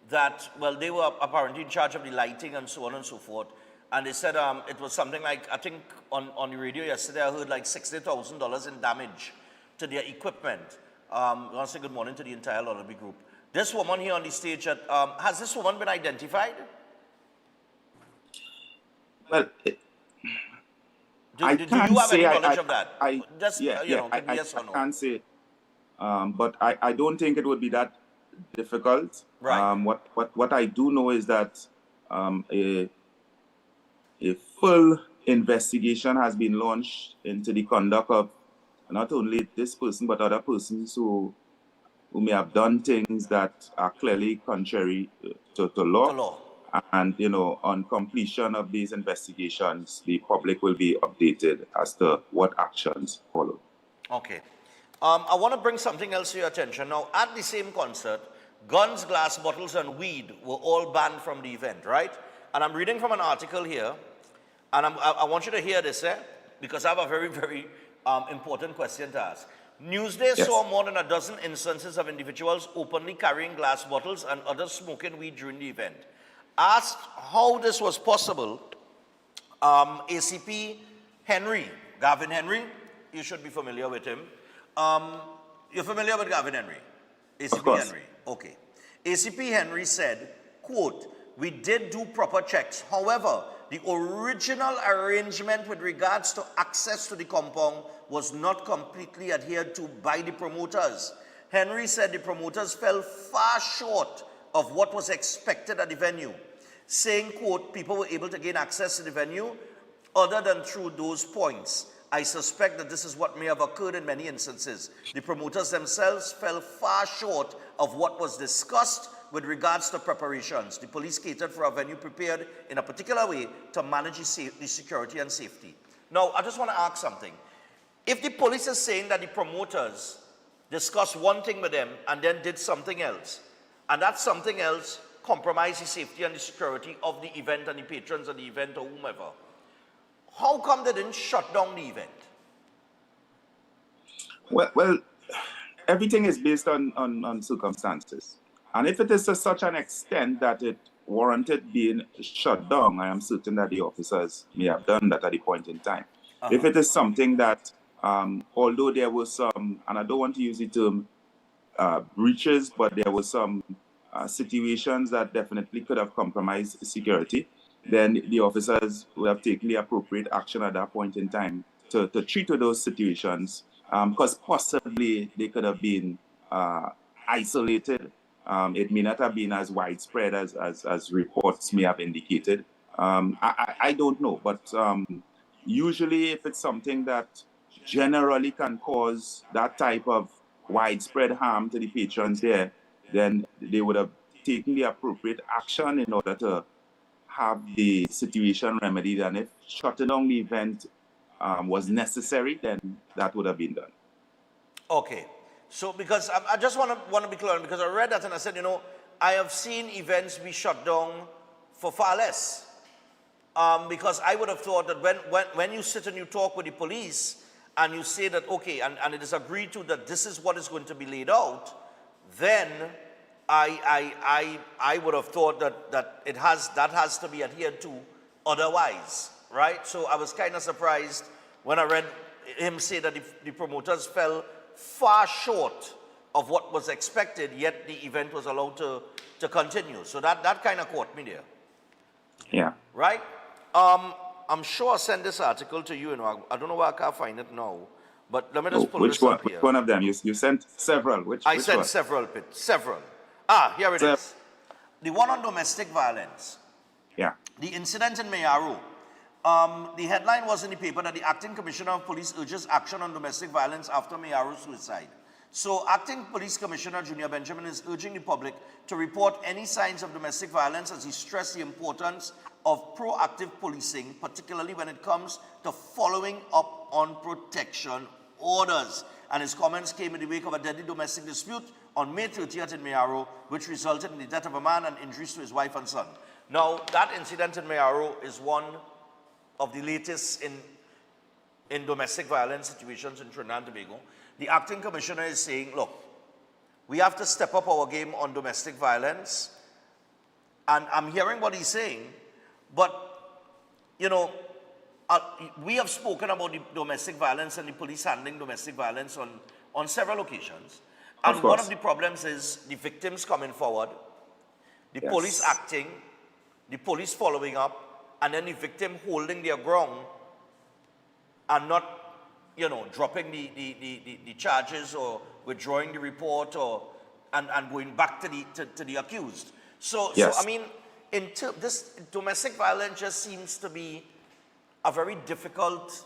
that, well, they were apparently in charge of the lighting and so on and so forth. And they said it was something like, I think on the radio yesterday, I heard like $60,000 in damage to their equipment. I want to say good morning to the entire Lullaby group. This woman here on the stage, has this woman been identified? Well, do you have any knowledge of that? Just, yes or no? I can't say, but I don't think it would be that difficult. Right. What I do know is that a full investigation has been launched into the conduct of not only this person, but other persons who may have done things that are clearly contrary to law. And, on completion of these investigations, the public will be updated as to what actions follow. Okay. I want to bring something else to your attention. Now, at the same concert, guns, glass bottles, and weed were all banned from the event, right? And I'm reading from an article here, and I want you to hear this, because I have a very, very important question to ask. Newsday saw more than a dozen instances of individuals openly carrying glass bottles and others smoking weed during the event. Asked how this was possible, ACP Henry, Gavin Henry, you should be familiar with him. You're familiar with Gavin Henry? ACP Henry, okay. ACP Henry said, quote, "We did do proper checks. However, the original arrangement with regards to access to the compound was not completely adhered to by the promoters." Henry said the promoters fell far short of what was expected at the venue, saying, quote, "People were able to gain access to the venue other than through those points. I suspect that this is what may have occurred in many instances. The promoters themselves fell far short of what was discussed with regards to preparations. The police catered for a venue prepared in a particular way to manage the security and safety." Now, I just want to ask something. If the police is saying that the promoters discussed one thing with them and then did something else, and that something else compromised the safety and the security of the event and the patrons of the event or whomever, how come they didn't shut down the event? Well, everything is based on circumstances. And if it is to such an extent that it warranted being shut down, I am certain that the officers may have done that at the point in time. If it is something that, although there was some, and I don't want to use the term breaches, but there were some situations that definitely could have compromised security, then the officers will have taken the appropriate action at that point in time to treat with those situations, because possibly they could have been isolated. It may not have been as widespread as reports may have indicated. I don't know, but usually if it's something that generally can cause that type of widespread harm to the patrons there, then they would have taken the appropriate action in order to have the situation remedied. And if shutting down the event was necessary, then that would have been done. Okay. So, because I just want to be clear, because I read that and I said, I have seen events be shut down for far less. Because I would have thought that when you sit and you talk with the police and you say that, okay, and it is agreed to that this is what is going to be laid out, then I would have thought that has to be adhered to otherwise, right? So I was kind of surprised when I read him say that the promoters fell far short of what was expected, yet the event was allowed to continue. So that kind of caught me there. Yeah. Right? I'm sure I sent this article to you. I don't know why I can't find it now. But let me just pull this up here. Which one of them? You sent several. I sent several, Pit. Several. Here it is. The one on domestic violence. Yeah. The incident in Mayaro. The headline was in the paper that the Acting Commissioner of Police urges action on domestic violence after Mayaro suicide. So Acting Police Commissioner Junior Benjamin is urging the public to report any signs of domestic violence, as he stressed the importance of proactive policing, particularly when it comes to following up on protection orders. And his comments came in the wake of a deadly domestic dispute on May 30th in Mayaro, which resulted in the death of a man and injuries to his wife and son. Now, that incident in Mayaro is one of the latest in domestic violence situations in Trinidad and Tobago. The acting commissioner is saying, look, we have to step up our game on domestic violence. And I'm hearing what he's saying, but, you know, we have spoken about the domestic violence and the police handling domestic violence on several occasions. And one of the problems is the victims coming forward, the police acting, the police following up, and then the victim holding their ground and not, you know, dropping the charges or withdrawing the report and going back to the accused. So I mean, this domestic violence just seems to be a very difficult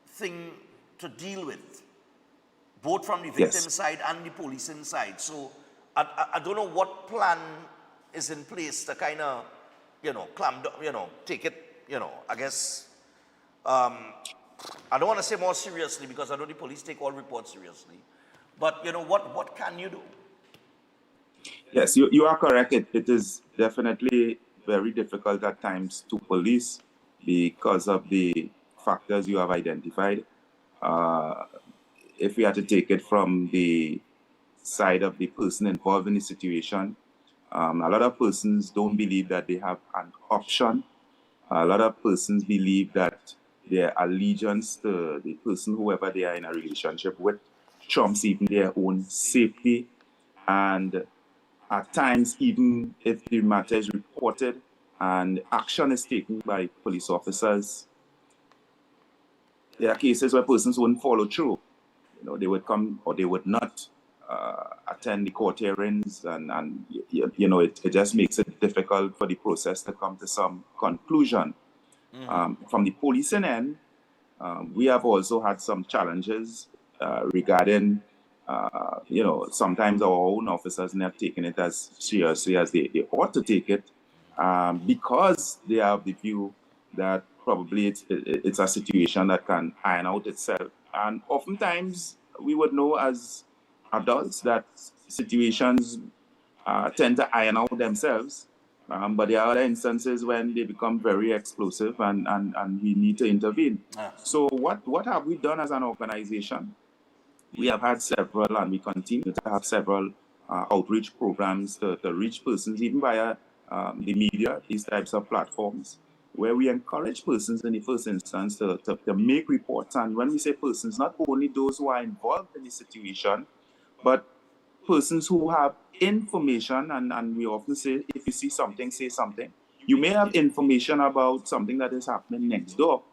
thing to deal with, both from the victim side and the policing side. So I don't know what plan is in place to kind of, you know, clamp down, you know, take it, you know, I guess, I don't want to say more seriously because I know the police take all reports seriously. But, you know, what can you do? Yes, you are correct. It is definitely very difficult at times to police because of the factors you have identified. If we had to take it from the side of the person involved in the situation, a lot of persons don't believe that they have an option. A lot of persons believe that their allegiance to the person, whoever they are in a relationship with, trumps even their own safety. And at times, even if the matter is reported and action is taken by police officers, there are cases where persons wouldn't follow through. You know, they would come or they would not attend the court hearings, and you know, it just makes it difficult for the process to come to some conclusion. From the policing end, we have also had some challenges regarding, you know, sometimes our own officers not taking it as seriously as they ought to take it, because they have the view that probably it's a situation that can iron out itself. And oftentimes we would know as adults that situations tend to iron out themselves. But there are other instances when they become very explosive and we need to intervene. So what have we done as an organization? We have had several, and we continue to have several outreach programs to reach persons, even via the media, these types of platforms, where we encourage persons in the first instance to make reports. And when we say persons, not only those who are involved in the situation, but persons who have information, and we often say, if you see something, say something. You may have information about something that is happening next door,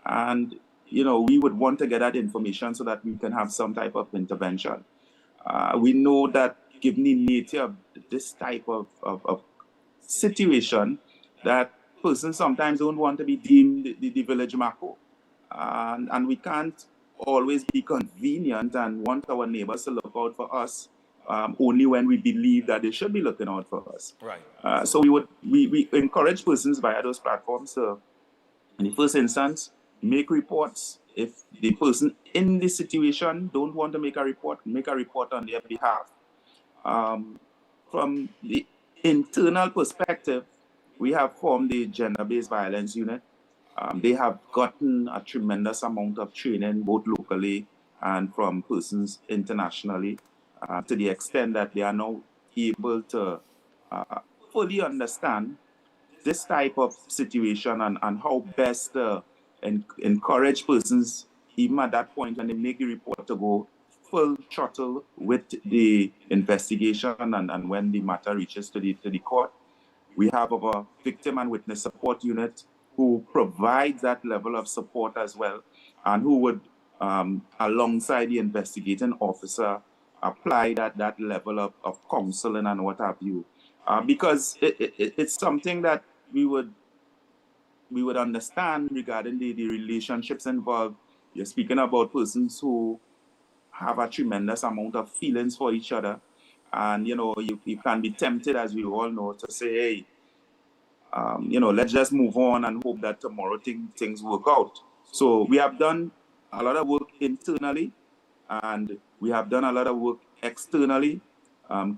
and you know, we would want to get that information so that we can have some type of intervention. We know that given the nature of this type of situation, that persons sometimes don't want to be deemed the village Mako. And we can't always be convenient and want our neighbors to look out for us only when we believe that they should be looking out for us. Right. So we encourage persons via those platforms to, in the first instance, make reports. If the person in this situation don't want to make a report on their behalf. From the internal perspective, we have formed the gender-based violence unit. They have gotten a tremendous amount of training, both locally and from persons internationally, to the extent that they are now able to fully understand this type of situation and how best to encourage persons, even at that point when they make the report, to go full throttle with the investigation and when the matter reaches to the court. We have our victim and witness support unit who provides that level of support as well, and who would, alongside the investigating officer, apply that level of counseling and what have you. Because it's something that we would understand regarding the relationships involved. You're speaking about persons who have a tremendous amount of feelings for each other. And, you know, you can be tempted, as we all know, to say, hey, you know, let's just move on and hope that tomorrow things work out. So we have done a lot of work internally, and we have done a lot of work externally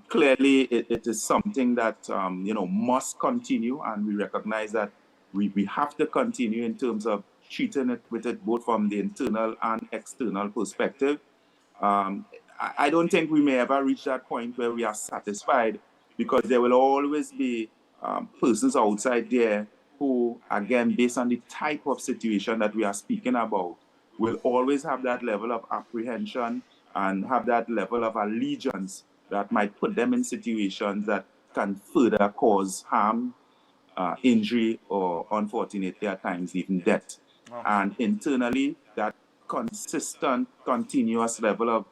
Clearly, it is something that must continue, and we recognize that we have to continue in terms of treating it with it both from the internal and external perspective. I don't think we may ever reach that point where we are satisfied, because there will always be persons outside there who, again, based on the type of situation that we are speaking about, will always have that level of apprehension and have that level of allegiance that might put them in situations that can further cause harm, injury, or unfortunately at times even death. And internally, that consistent, continuous level of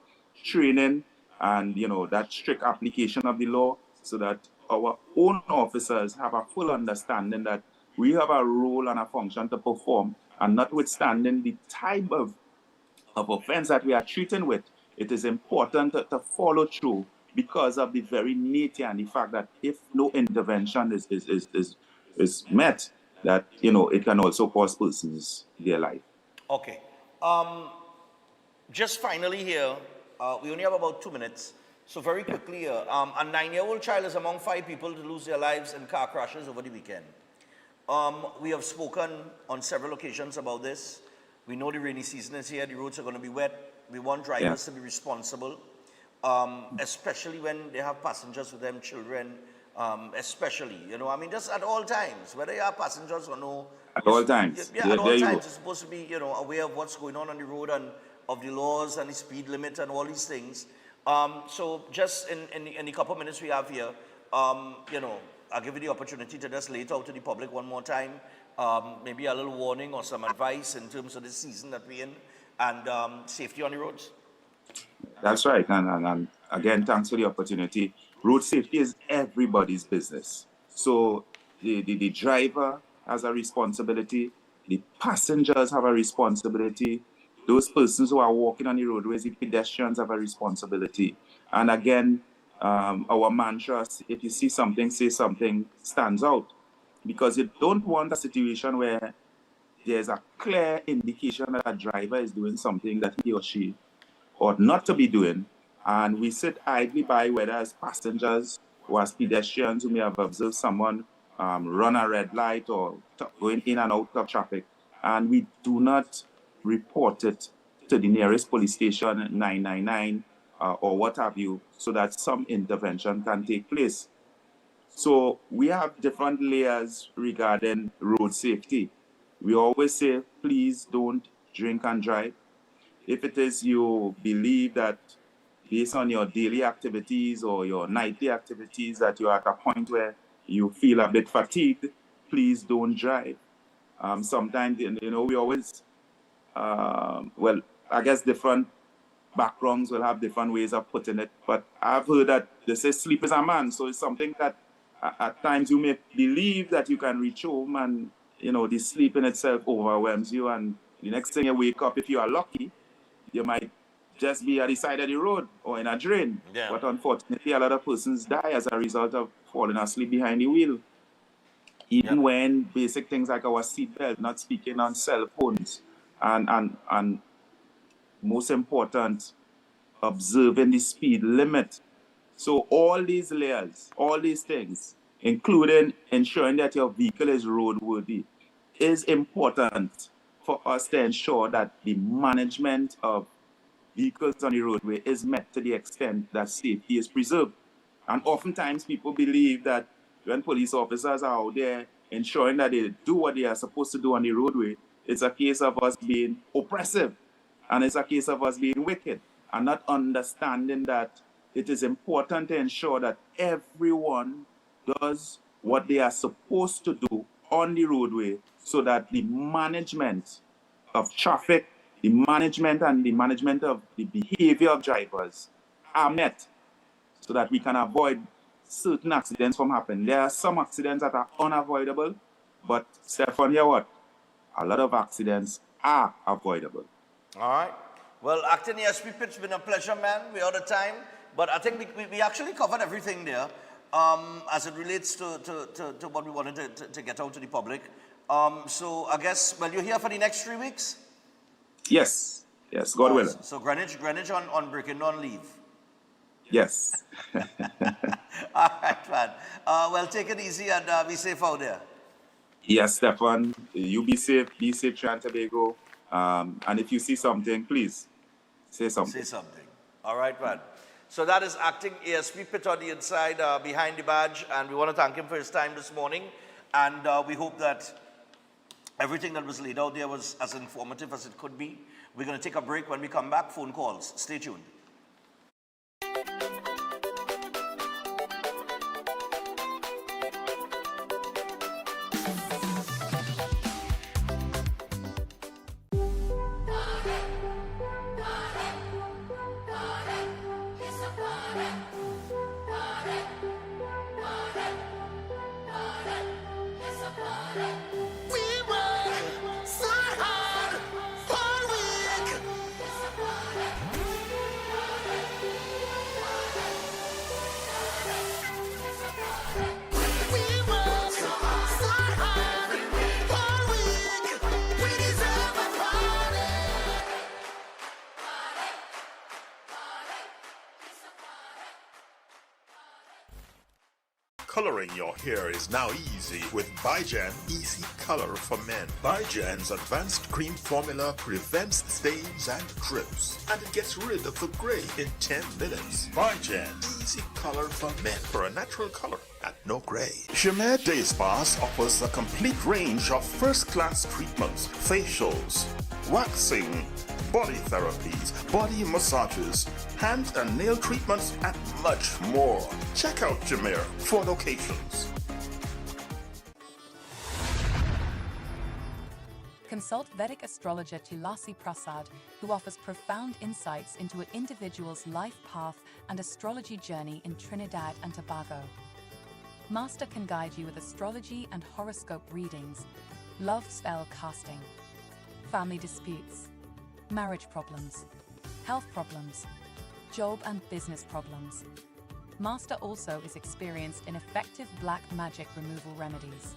training and that strict application of the law, so that our own officers have a full understanding that we have a role and a function to perform, and notwithstanding the type of offense that we are treating with, it is important to follow through, because of the very nature and the fact that if no intervention is met, that it can also cost persons their life. Okay. Just finally here, we only have about 2 minutes. So very quickly here, a 9-year-old child is among 5 people to lose their lives in car crashes over the weekend. We have spoken on several occasions about this. We know the rainy season is here, the roads are going to be wet. We want drivers to be responsible, especially when they have passengers with them, children, especially, just at all times, whether you have passengers or no. At all times. Yeah, at all times, you're supposed to be, aware of what's going on the road and of the laws and the speed limit and all these things. So just in the couple of minutes we have here, I'll give you the opportunity to just lay it out to the public one more time. Maybe a little warning or some advice in terms of the season that we're in and safety on the roads. That's right. And again, thanks for the opportunity. Road safety is everybody's business. So the driver has a responsibility. The passengers have a responsibility. Those persons who are walking on the roadways, the pedestrians, have a responsibility. And again, our mantra, if you see something, say something, stands out. Because you don't want a situation where there's a clear indication that a driver is doing something that he or she ought not to be doing, and we sit idly by, whether as passengers or as pedestrians who may have observed someone run a red light or going in and out of traffic, and we do not report it to the nearest police station, 999, or what have you, so that some intervention can take place. So we have different layers regarding road safety. We always say, please don't drink and drive. If it is you believe that based on your daily activities or your nightly activities that you're at a point where you feel a bit fatigued, please don't drive. Sometimes, we always, I guess different backgrounds will have different ways of putting it, but I've heard that they say sleep is a man, so it's something that at times you may believe that you can reach home, and the sleep in itself overwhelms you, and the next thing you wake up, if you are lucky, you might just be at the side of the road or in a drain. Yeah. But unfortunately, a lot of persons die as a result of falling asleep behind the wheel. Even when basic things like our seatbelt, not speaking on cell phones, and most important, observing the speed limit. So all these layers, all these things, including ensuring that your vehicle is roadworthy, is important for us to ensure that the management of vehicles on the roadway is met to the extent that safety is preserved. And oftentimes people believe that when police officers are out there ensuring that they do what they are supposed to do on the roadway, it's a case of us being oppressive, and it's a case of us being wicked, and not understanding that it is important to ensure that everyone does what they are supposed to do on the roadway, so that the management of traffic, the management of the behavior of drivers are met, so that we can avoid certain accidents from happening. There are some accidents that are unavoidable, but Stefan, hear what? A lot of accidents are avoidable. All right. Well, acting ASB Pit, it's been a pleasure, man. We're out of time, but I think we actually covered everything there as it relates to what we wanted to get out to the public. So I guess, well, you're here for the next 3 weeks? Yes, God willing. So Greenwich on breaking down leave. Yes. All right, man. Well, take it easy and be safe out there. Yes, Stefan. You be safe, Trinidad and Tobago. And if you see something, please say something. Say something. All right, man. So that is acting ASB Pit on the inside, behind the badge, and we want to thank him for his time this morning. And we hope that everything that was laid out there was as informative as it could be. We're going to take a break. When we come back, phone calls. Stay tuned. Coloring your hair is now easy with Bigen Easy Color for Men. Bigen's advanced cream formula prevents stains and drips, and it gets rid of the gray in 10 minutes. Bigen Easy Color for Men, for a natural color at no gray. Jameson Day Spas offers a complete range of first-class treatments, facials, waxing, body therapies, body massages, hand and nail treatments, and much more. Check out Jameer for locations. Consult Vedic astrologer Tulasi Prasad, who offers profound insights into an individual's life path and astrology journey in Trinidad and Tobago. Master can guide you with astrology and horoscope readings, love spell casting, family disputes, marriage problems, health problems, job and business problems. Master also is experienced in effective black magic removal remedies,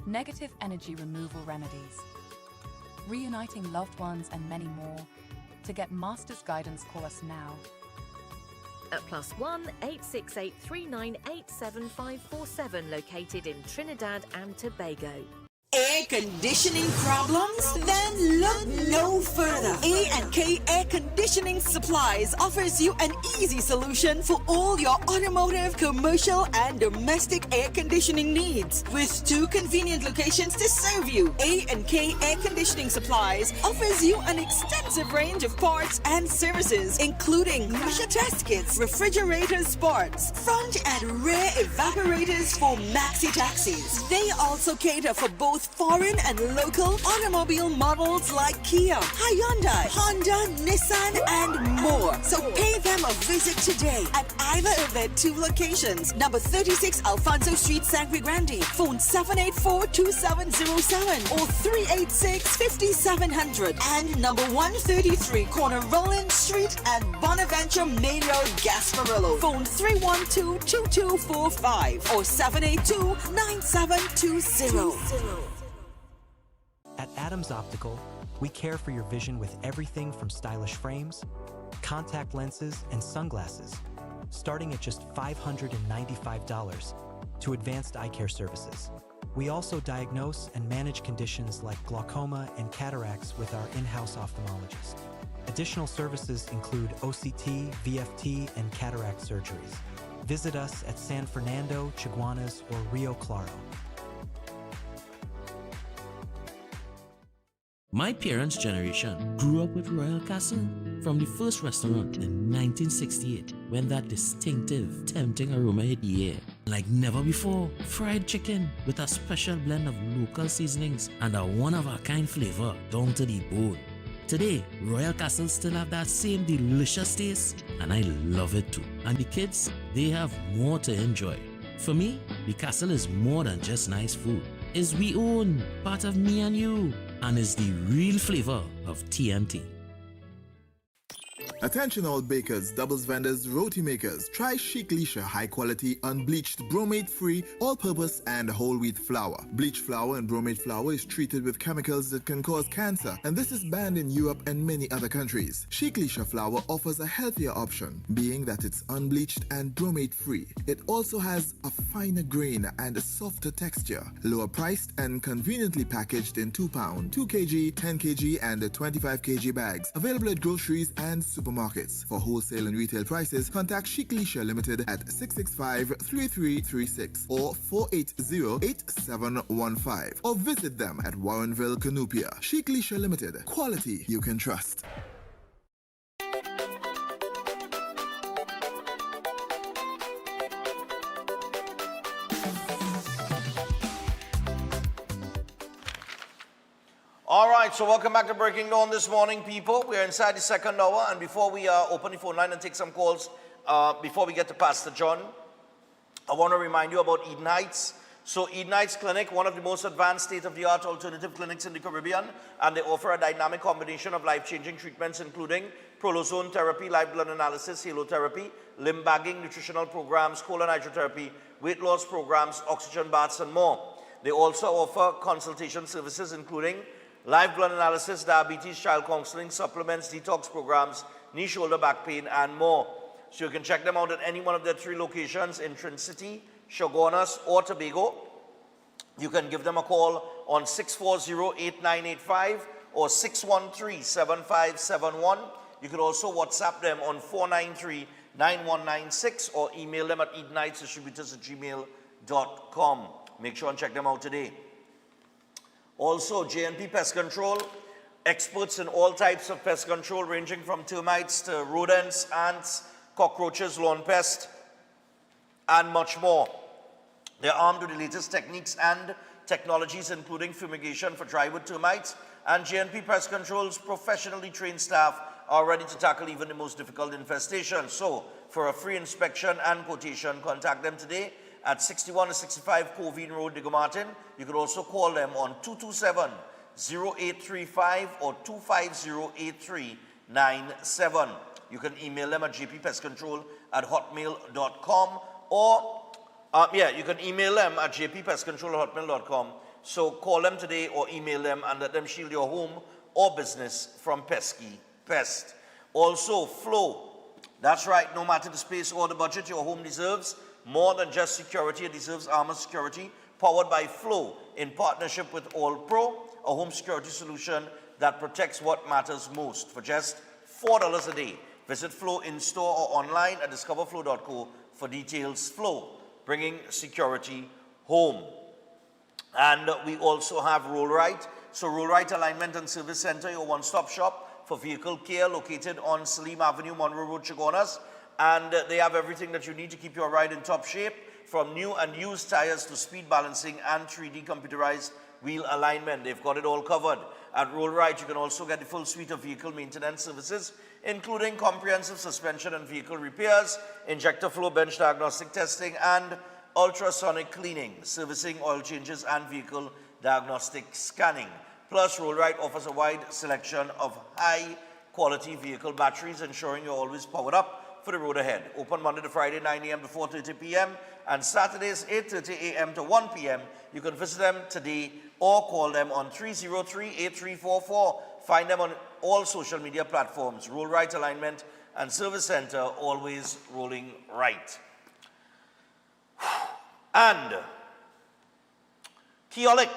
negative energy removal remedies, reuniting loved ones, and many more. To get Master's guidance, call us now. At +1 868 398 7547, located in Trinidad and Tobago. Air conditioning problems? Then look no further. A&K Air Conditioning Supplies offers you an easy solution for all your automotive, commercial, and domestic air conditioning needs. With 2 convenient locations to serve you, A&K Air Conditioning Supplies offers you an extensive range of parts and services, including pressure test kits, refrigerator parts, front and rear evaporators for maxi taxis. They also cater for both foreign and local automobile models like Kia, Hyundai, Honda, Nissan, and more. So pay them a visit today at either of their 2 locations. Number 36 Alfonso Street, Sangre Grande. Phone 784-2707 or 386-5700. And number 133 Corner Roland Street and Bonaventure Main Road, Gasparillo. Phone 312-2245 or 782-9720. At Adams Optical, we care for your vision with everything from stylish frames, contact lenses, and sunglasses, starting at just $595, to advanced eye care services. We also diagnose and manage conditions like glaucoma and cataracts with our in-house ophthalmologist. Additional services include OCT, VFT, and cataract surgeries. Visit us at San Fernando, Chaguanas, or Rio Claro. My parents' generation grew up with Royal Castle from the first restaurant in 1968, when that distinctive, tempting aroma hit the air. Like never before, fried chicken with a special blend of local seasonings and a one-of-a-kind flavor down to the bone. Today, Royal Castle still have that same delicious taste, and I love it too. And the kids, they have more to enjoy. For me, the Castle is more than just nice food. It's we own, part of me and you, and is the real flavor of TNT. Attention all bakers, doubles vendors, roti makers. Try Chic Lisha high quality, unbleached, bromate-free, all-purpose and whole wheat flour. Bleached flour and bromate flour is treated with chemicals that can cause cancer, and this is banned in Europe and many other countries. Chic Lisha flour offers a healthier option, being that it's unbleached and bromate-free. It also has a finer grain and a softer texture, lower priced and conveniently packaged in 2 pound, 2 kg, 10 kg and 25 kg bags. Available at groceries and supermarkets. For wholesale and retail prices, contact Chic Lisha Limited at 665-3336 or 480-8715 or visit them at Warrenville, Canupia. Chic Lisha Limited. Quality you can trust. All right, so welcome back to Breaking Dawn this morning, people. We are inside the second hour, and before we open the phone line and take some calls, before we get to Pastor John, I want to remind you about Eden Heights. So Eden Heights Clinic, one of the most advanced state-of-the-art alternative clinics in the Caribbean, and they offer a dynamic combination of life-changing treatments, including prolozone therapy, live blood analysis, halotherapy, limb bagging, nutritional programs, colon hydrotherapy, weight loss programs, oxygen baths, and more. They also offer consultation services, including live blood analysis, diabetes, child counseling, supplements, detox programs, knee, shoulder, back pain, and more. So you can check them out at any one of their 3 locations in Trin City, Chaguanas, or Tobago. You can give them a call on 640-8985 or 613-7571. You can also WhatsApp them on 493-9196 or email them at edenheightsdistributors@gmail.com. Make sure and check them out today. Also, J&P Pest Control, experts in all types of pest control, ranging from termites to rodents, ants, cockroaches, lawn pest, and much more. They're armed with the latest techniques and technologies, including fumigation for drywood termites, and J&P Pest Control's professionally trained staff are ready to tackle even the most difficult infestations. So, for a free inspection and quotation, contact them today at 61 to 65 Covine Road, Diego Martin. You can also call them on 227-0835 or 250-8397. You can email them at jppestcontrol@hotmail.com or, you can email them at jppestcontrol@hotmail.com. So call them today or email them and let them shield your home or business from pesky pest. Also, Flow. That's right, no matter the space or the budget, your home deserves more than just security. It deserves armor security, powered by Flow in partnership with All Pro, a home security solution that protects what matters most for just $4 a day. Visit Flow in store or online at discoverflow.co for details. Flow, bringing security home. And we also have Roll Right. So Roll Right Alignment and Service Center, your one-stop shop for vehicle care, located on Salim Avenue, Monroe Road, Chaguanas. And they have everything that you need to keep your ride in top shape, from new and used tires to speed balancing and 3D computerized wheel alignment. They've got it all covered. At Roll Right, you can also get the full suite of vehicle maintenance services, including comprehensive suspension and vehicle repairs, injector flow bench diagnostic testing, and ultrasonic cleaning, servicing, oil changes, and vehicle diagnostic scanning. Plus, Roll Right offers a wide selection of high-quality vehicle batteries, ensuring you're always powered up for the road ahead. Open Monday to Friday, 9 a.m. to 4:30 p.m. and Saturdays, 8:30 a.m. to 1 p.m. You can visit them today or call them on 303-8344. Find them on all social media platforms. Roll Right Alignment and Service Center, always rolling right. And Keolic.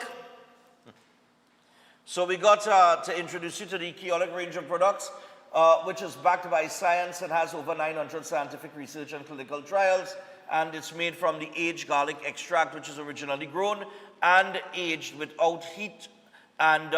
So we got to introduce you to the Keolic range of products, which is backed by science and has over 900 scientific research and clinical trials. And it's made from the aged garlic extract, which is originally grown and aged without heat. And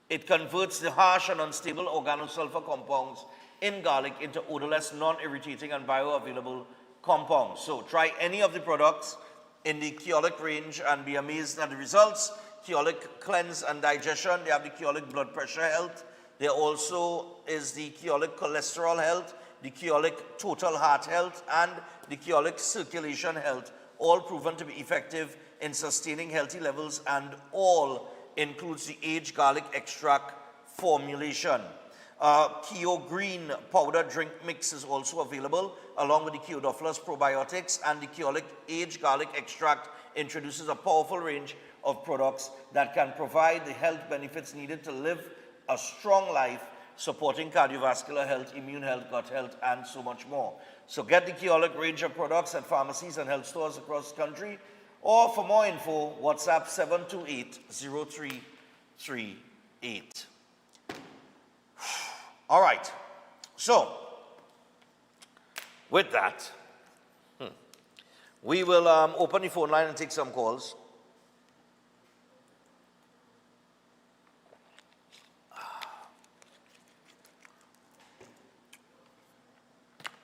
it converts the harsh and unstable organosulfur compounds in garlic into odorless, non-irritating, and bioavailable compounds. So try any of the products in the Keolic range and be amazed at the results. Keolic Cleanse and Digestion. They have the Keolic Blood Pressure Health. There also is the Keolic Cholesterol Health, the Keolic Total Heart Health, and the Keolic Circulation Health, all proven to be effective in sustaining healthy levels, and all includes the aged garlic extract formulation. Keo Green powder drink mix is also available, along with the Keodophilus probiotics, and the Keolic aged garlic extract introduces a powerful range of products that can provide the health benefits needed to live a strong life, supporting cardiovascular health, immune health, gut health, and so much more. So get the Keolic range of products at pharmacies and health stores across the country, or for more info, WhatsApp 728-0338. All right, so with that, we will open the phone line and take some calls.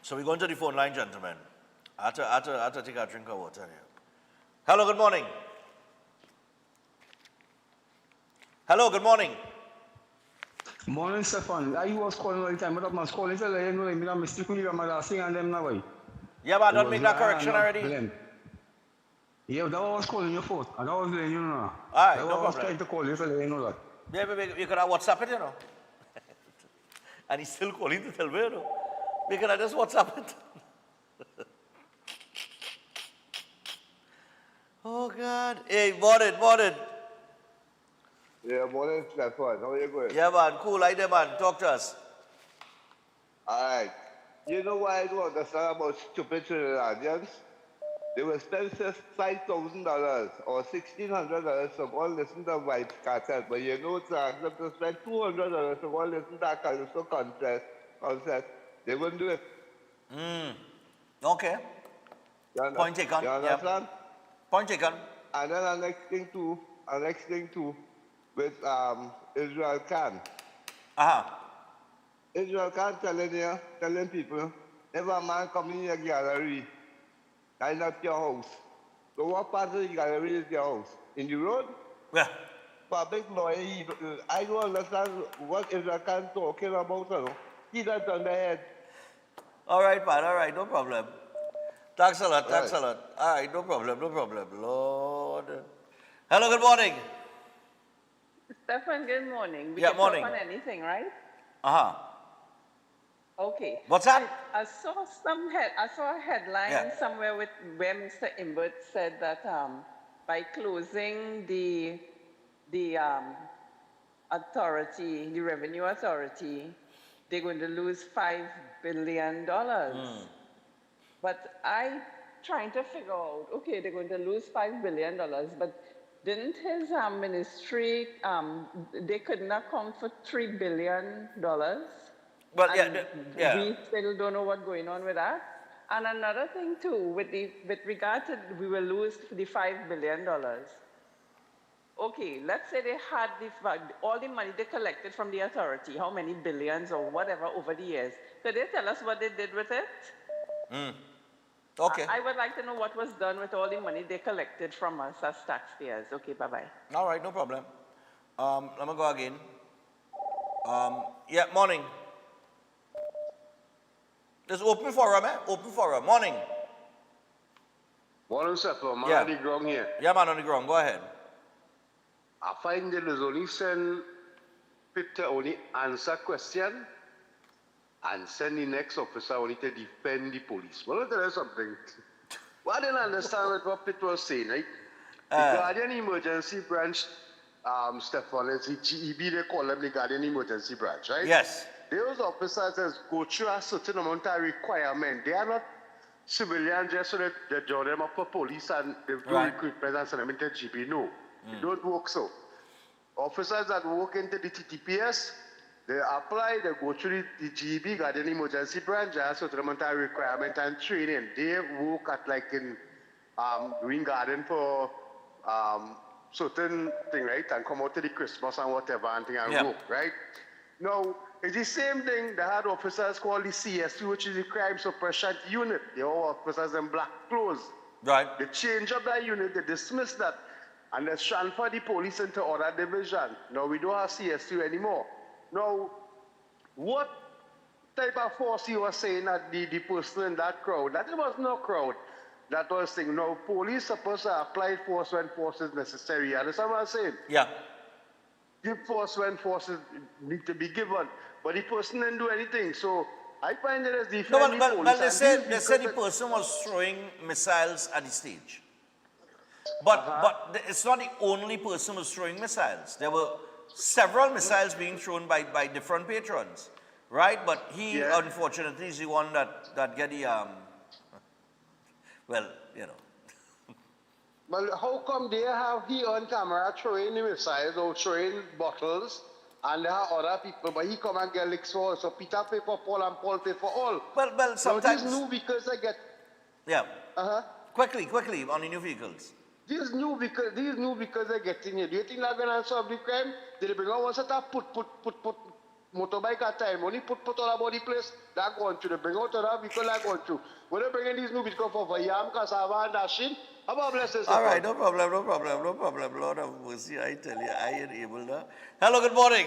So we're going to the phone line, gentlemen. I have to take a drink of water here. Hello, good morning. Hello, good morning. Morning, Stefan. I was calling all the time, but I was calling to let you know that I mistakenly got my last thing and them now. Yeah, but I don't make that correction already. Yeah, that was calling your phone. And that was letting you know. All right, no problem. I was trying to call you to let you know that. Yeah, you could have WhatsApp it, you know. And he's still calling to tell me, you know. We could have just WhatsApp it. Oh, God. Hey, morning. Yeah, morning, Stefan. How are you going? Yeah, man. Cool. Hi there, man. Talk to us. All right. You know why I don't understand about stupid Trinidadians? They will spend $5,000 or $1,600 to go and listen to Vibes Cartel, but you know to ask them to spend $200 to go and listen to that Calypso concert. They wouldn't do it. Okay. Point taken. You understand? Yep. Point taken. And then the next thing too, with Israel Khan. Israel Khan telling people, if a man come in your gallery, that's not your house. So what part of the gallery is your house? In the road? Yeah. Public lawyer, I don't understand what Israel Khan talking about. You know? He that's on the head. All right, man. All right, no problem. Thanks a lot. Right. All right, no problem. Lord. Hello, good morning. Stefan, good morning. We Yeah, can morning. talk on anything, right? Okay. What's that? I saw a headline somewhere where Mr. Imbert said that by closing the authority, the revenue authority, they're going to lose $5 billion. But I trying to figure out, okay, they're going to lose $5 billion, but didn't his ministry, they couldn't account for $3 billion? Well, and we still don't know what's going on with that. And another thing too, with regard to, we will lose the $5 billion. Okay, let's say they had all the money they collected from the authority, how many billions or whatever over the years. Could they tell us what they did with it? Okay. I would like to know what was done with all the money they collected from us as taxpayers. Okay, bye-bye. All right, no problem. Let me go again. Yeah, morning. It's open forum, Open forum. Morning. Morning, Stefan. Man Yeah. on the ground here. Yeah, man on the ground. Go ahead. I find that there's only send Pit to only answer question and send the next officer only to defend the police. Well, I'll tell you something. Well, I didn't understand what Pit was saying, right? The Guardian Emergency Branch, Stefan, is the GEB, they call them the Guardian Emergency Branch, right? Yes. Those officers that go through a certain amount of requirement. They are not civilians just so that they join them up for police and they do recruitment and send them into GP. No, it don't work so. Officers that work into the TTPS, they apply, they go through the GEB, Guardian Emergency Branch, they have certain amount of requirement and training. They work at like in Green Garden for certain thing, right? And come out to the Christmas and whatever and thing and work, right? Now, it's the same thing. They had officers called the CSU, which is the Crime Suppression Unit. They all officers in black clothes. Right. They change up that unit, they dismiss that, and they transfer the police into other division. Now, we don't have CSU anymore. Now, what type of force you were saying that the person in that crowd, that was no crowd. That was saying, no, police supposed to apply force when force is necessary. You understand what I'm saying? Yeah. Give force when forces need to be given. but the person didn't do anything. So I find that as No, defending the police. they and said these the because person was throwing missiles at the stage. But it's not the only person who was throwing missiles. There were several missiles being thrown by different patrons, right? But he, unfortunately, is the one that get the, well, you know. But how come they have he on camera throwing the missiles or throwing bottles, and there are other people, but he come and get licks for all. So Peter pay for Paul and Paul pay for all. Well, sometimes. Now, these new vehicles they get. Yeah. Quickly on the new vehicles. These new vehicles they get in here. Do you think they're gonna solve the crime? They bring out one set of put motorbike at time. Only put all about the place that going through. They bring out other vehicle that going through. When they bring in these new vehicles for yam, cassava, and dashing, how about blessings? All right, no problem. Lord of mercy, I tell you, I ain't able to. Hello, good morning.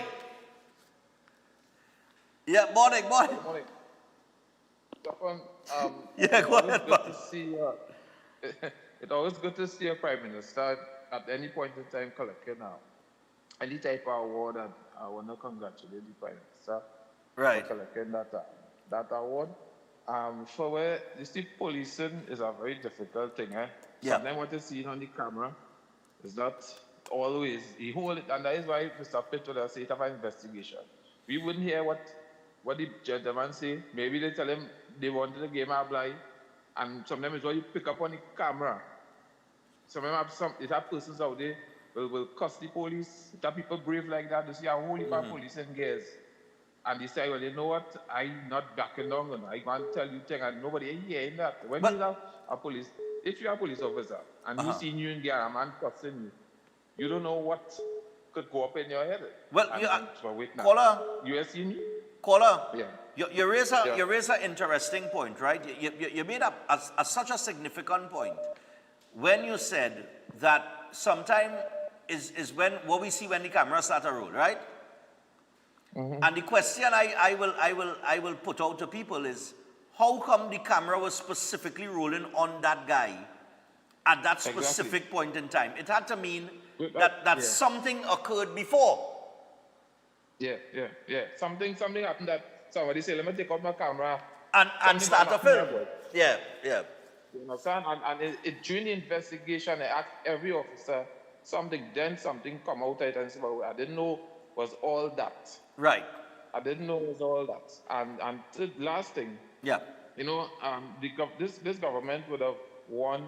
Yeah, morning. Good morning. Yeah, go ahead, It's always good to see a Prime Minister at any point in time collecting any type of award, and I want to congratulate the Prime Minister for collecting that award. For where you see, policing is a very difficult thing. Sometimes what you see on the camera is not always he hold it, and that is why Mr. Pitt would have said of an investigation. We wouldn't hear what the gentleman say. Maybe they tell him they wanted the game a blind, and sometimes it's what you pick up on the camera. Sometimes it have persons out there will cuss the police. It have people brave like that. They see a whole heap of police in gears. And they say, well, you know what? I'm not backing down. And I can't tell you things, and nobody hearing that. When you have a police, if you're a police officer and you see you in gear, a man cussing you don't know what could go up in your head. Well, caller, you have seen me? Caller, yeah. You raise an interesting point, right? You made up such a significant point when you said that sometime is when what we see when the camera start to roll, right? And the question I will put out to people is, how come the camera was specifically rolling on that guy at that specific point in time? It had to mean that something occurred before. Yeah. Something happened that somebody said, let me take out my camera. And start a film. Yeah. You understand? And during the investigation, I asked every officer something. Then something come out and said, well, I didn't know was all that. Right. I didn't know it was all that. And the last thing. Yeah. You know, this government would have won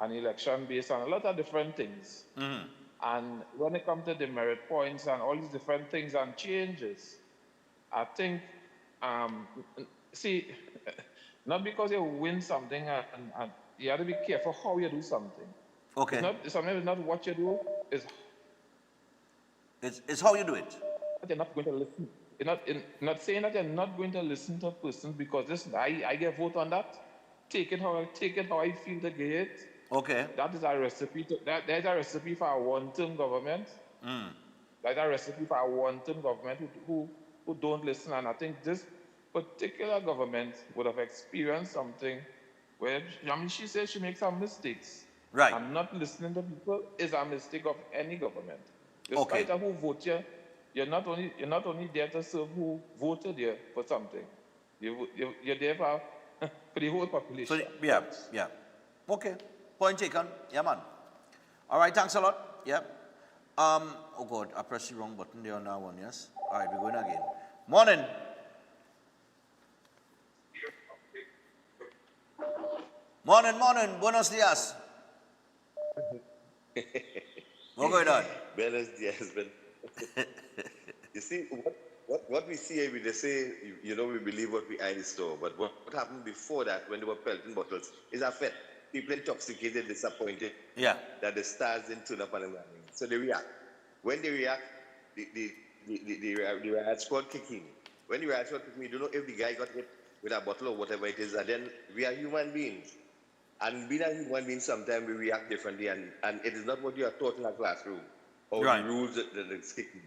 an election based on a lot of different things. And when it comes to the merit points and all these different things and changes, I think, see, not because you win something, and you have to be careful how you do something. Okay. Sometimes it's not what you do, it's how you do it. You're not going to listen. You're not saying that you're not going to listen to a person because listen, I get vote on that. Take it how I feel to get it. Okay. That is a recipe. There's a recipe for a one-term government. That's a recipe for a one-term government who don't listen. And I think this particular government would have experienced something where, she says she makes some mistakes. Right. And not listening to people is a mistake of any government. Despite who vote you, you're not only there to serve who voted you for something. You're there for the whole population. So, yeah. Okay. Point taken. Yeah, man. All right, thanks a lot. Yeah. Oh, God, I pressed the wrong button there on that one, yes? All right, we're going again. Morning. Morning. Buenos dias. What's going on? Buenos dias, man. You see, what we see here, they say, we believe what we eyes saw. But what happened before that, when they were pelting bottles, is a fact. People intoxicated, disappointed, that the stars didn't turn up on them. So they react. When they react, the riot squad kick in. When the riot squad kick in, you don't know if the guy got hit with a bottle or whatever it is, and then we are human beings. And being a human being, sometimes we react differently, and it is not what you are taught in a classroom, or the rules that's kicking.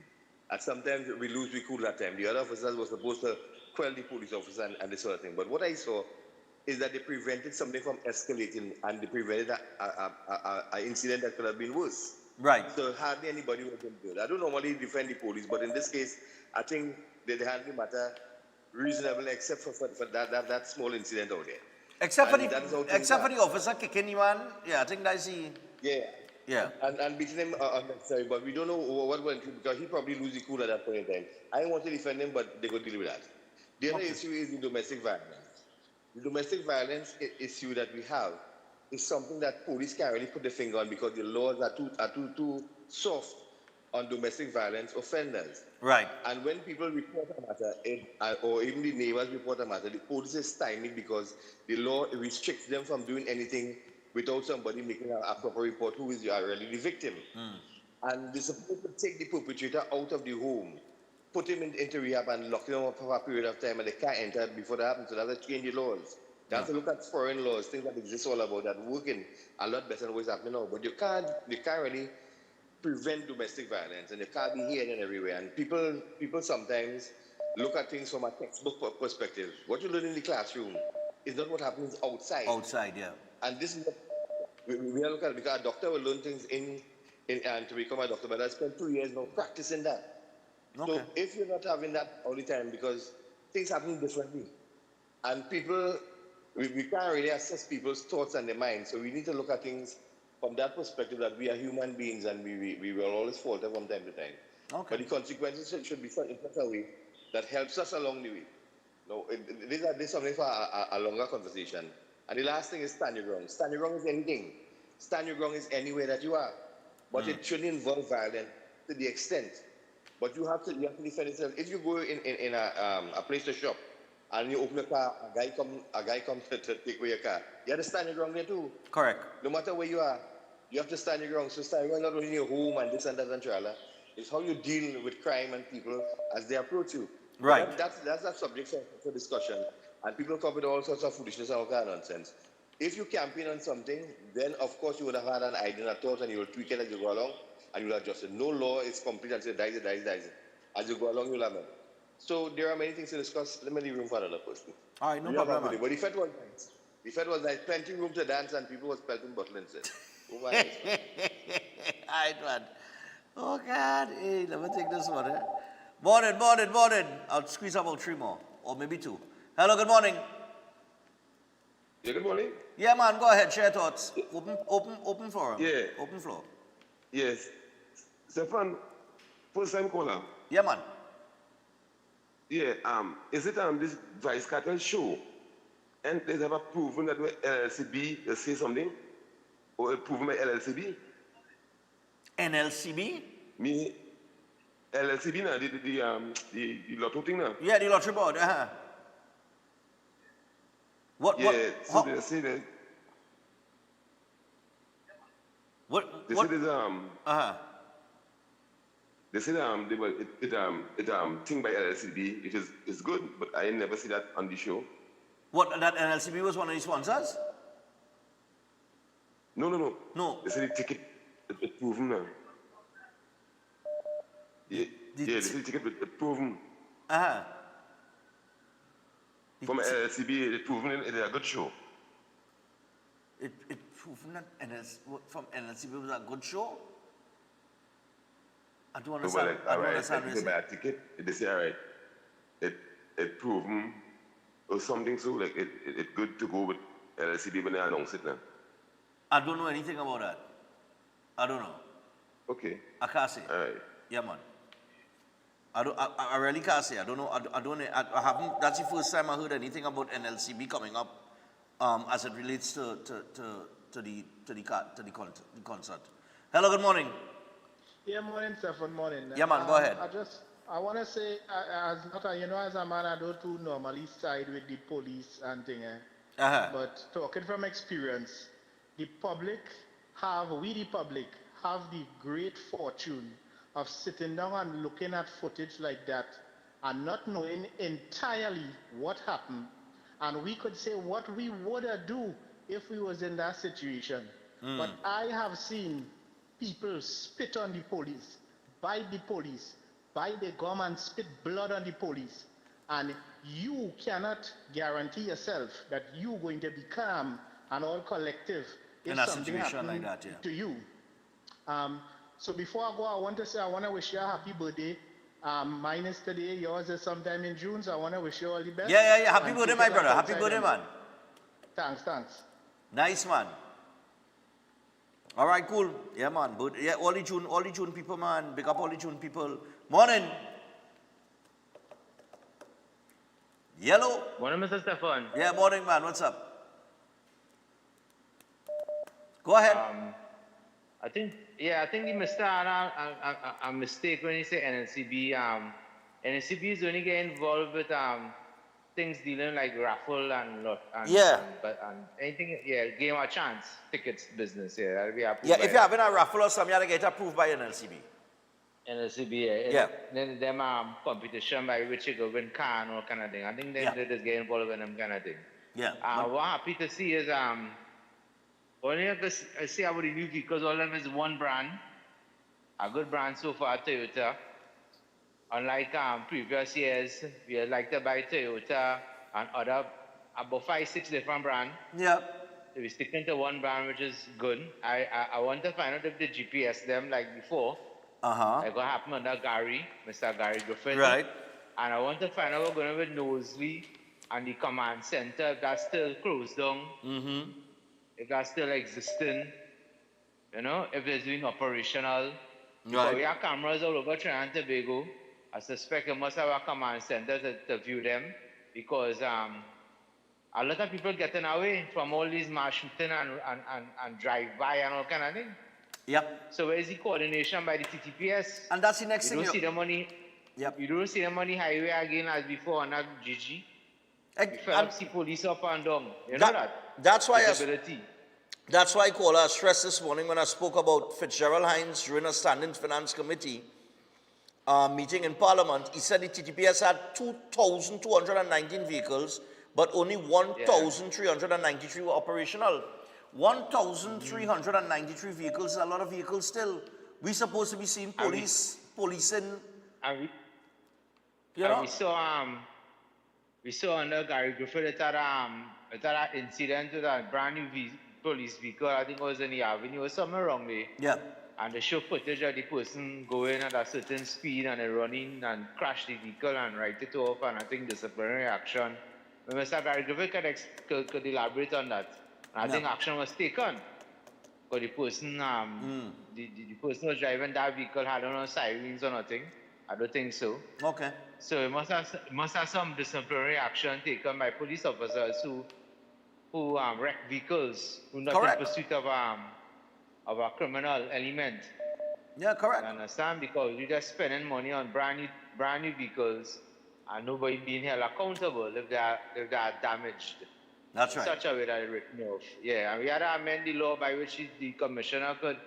And sometimes we lose, we cool that time. The other officers were supposed to quell the police officer and this sort of thing. But what I saw is that they prevented something from escalating, and they prevented an incident that could have been worse. Right. So hardly anybody was good. I don't normally defend the police, but in this case, I think they handle the matter reasonable, except for that small incident out there. Except for the officer kicking you on, yeah, I think that's the... Yeah. And beating him unnecessary, but we don't know what went through because he probably lose the cool at that point in time. I don't want to defend him, but they could deal with that. The other issue is the domestic violence. The domestic violence issue that we have is something that police can't really put the finger on because the laws are too soft on domestic violence offenders. Right. And when people report a matter, or even the neighbors report a matter, the police is stymied because the law restricts them from doing anything without somebody making a proper report who is really the victim. And they're supposed to take the perpetrator out of the home, put him into rehab and lock him up for a period of time, and they can't enter before that happens. So they have to change the laws. They have to look at foreign laws, things that exist all about that, working a lot better than what's happening now. But you can't really prevent domestic violence, and you can't be here and everywhere. And people sometimes look at things from a textbook perspective. What you learn in the classroom is not what happens outside. Outside, yeah. And this is what we are looking at, because a doctor will learn things and to become a doctor, but I spent 2 years now practicing that. Okay. So if you're not having that all the time, because things happen differently, and people, we can't really assess people's thoughts and their minds, so we need to look at things from that perspective, that we are human beings and we will always falter from time to time. Okay. But the consequences should be such in such a way that helps us along the way. No, this is something for a longer conversation. And the last thing is stand your ground. Stand your ground is anything. Stand your ground is anywhere that you are. But it shouldn't involve violence to the extent. But you have to defend yourself. If you go in a place to shop and you open a car, a guy comes to take away your car, you have to stand your ground there too. Correct. No matter where you are, you have to stand your ground. So stand your ground not only in your home and this and that and trailer. It's how you deal with crime and people as they approach you. Right. That's a subject for discussion. And people come with all sorts of foolishness and all kind of nonsense. If you campaign on something, then of course you would have had an idea and a thought, and you will tweak it as you go along, and you will adjust it. No law is complete and say, dies it. As you go along, you'll have it. So there are many things to discuss. Let me leave room for another person. All right, no problem. But the fete was nice. The fete was nice. Plenty room to dance, and people was pelting bottle instead. Oh my God. All right, man. Oh, God. Hey, let me take this one. Morning. I'll squeeze about 3 more, or maybe 2. Hello, good morning. Yeah, good morning. Yeah, man, go ahead, share thoughts. Open forum. Yeah. Open floor. Yes. Stefan, first time caller. Yeah, man. Yeah, is it this Vice Cartel show? And they have proven that LLCB say something? Or proven by LLCB? NLCB? Me, LLCB now, the lotto thing now. Yeah, the lottery board, What? So they say that. What? They say there's They say it thing by LLCB. It's good, but I never see that on the show. What? That NLCB was one of the sponsors? No. They say the ticket it's proven now. Yeah, they say the ticket it's proven. From LLCB, it's proven it's a good show. It proven that from LLCB was a good show? I don't understand. I don't understand. They buy a ticket, they say, all right, it proven or something, so like it's good to go with LLCB when they announce it now. I don't know anything about that. I don't know. Okay. I can't say. All right. Yeah, man. I really can't say. I don't know. I haven't. That's the first time I heard anything about NLCB coming up, as it relates to the concert. Hello. Good morning. Yeah, morning, Stefan. Morning. Yeah, man. Go ahead. I want to say, as a man, I don't too normally side with the police and thing. But talking from experience, the public have the great fortune of sitting down and looking at footage like that and not knowing entirely what happened. And we could say what we would do if we was in that situation. But I have seen people spit on the police, bite the police, bite the gum and spit blood on the police. And you cannot guarantee yourself that you're going to be calm and all collective if in a something situation happens like that, to you. So before I go, I want to wish you a happy birthday Mine is today, yours is sometime in June, so I want to wish you all the best. Yeah. Happy And birthday, keep my it brother. up Happy outside birthday, and- man. Thanks. Nice, man. All right, cool. Yeah, man. But yeah, all the June people, man. Big up all the June people. Morning. Yellow. Morning, Mr. Stefan. Yeah, morning, man. What's up? Go ahead. I think the Mr. Anna a mistake when he say NLCB. NLCB is only getting involved with things dealing like raffle and lot. And, Yeah. And anything, game or chance tickets business. Yeah, that'll be approved. Yeah, by if you're having a raffle or something, you have to get approved by NLCB. NLCB. Yeah. Then them competition by which you go win car and all kind of thing. I think they just get involved with them kind of thing. Yeah. What I'm happy to see is only I see about the new vehicles, all of them is one brand, a good brand so far, Toyota. Unlike previous years, we like to buy Toyota and other, about 5-6 different brands. Yeah. So we're sticking to one brand, which is good. I want to find out if the GPS them like before. Like what happened under Gary, Mr. Gary Griffin. Right. And I want to find out what's going on with Knowsley and the command center, if that's still closed down. Mm-hmm. If that's still existing, if it's doing operational. Right. We have cameras all over Trinidad and Tobago. I suspect it must have a command center to view them because a lot of people getting away from all these mass shooting and drive-by and all kind of thing. Yep. So where's the coordination by the TTPS? And that's the next thing. You don't see the money. Yep. You don't see the money highway again as before on that GG. You see police up and down. You know that? That's why That's why I called her stress this morning when I spoke about Fitzgerald Hines during a standing finance committee meeting in Parliament. He said the TTPS had 2,219 vehicles, but only 1,393 were operational. 1,393 vehicles is a lot of vehicles still. We're supposed to be seeing policing. And you know? We saw under Gary Griffith that an incident with a brand new police vehicle. I think it was in the avenue or somewhere wrong there. Yeah. And they show footage of the person going at a certain speed and running and crash the vehicle and write it off, and I think disciplinary action. When Mr. Gary Griffith could elaborate on that. And I think action was taken. But the person, the person who was driving that vehicle had no sirens or nothing. I don't think so. Okay. So it must have some disciplinary action taken by police officers who wreck vehicles, who not in pursuit of a criminal element. Yeah, correct. You understand? Because you're just spending money on brand new vehicles and nobody being held accountable if they are damaged. That's right. Such a way that it's written off. Yeah, and we had to amend the law by which the commissioner could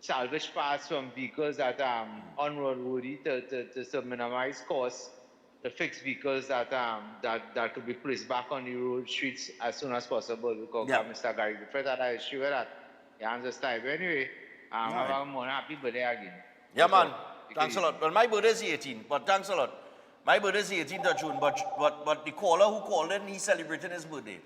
salvage parts from vehicles that are unroadworthy to minimize costs, to fix vehicles that could be placed back on the road streets as soon as possible. Because Mr. Gary Griffith had an issue with that. You understand? But anyway, I'm more happy birthday again. Yeah, man. Thanks a lot. Well, my birthday is the 18th, but thanks a lot. My birthday is the 18th of June, but the caller who called in, he's celebrating his birthday.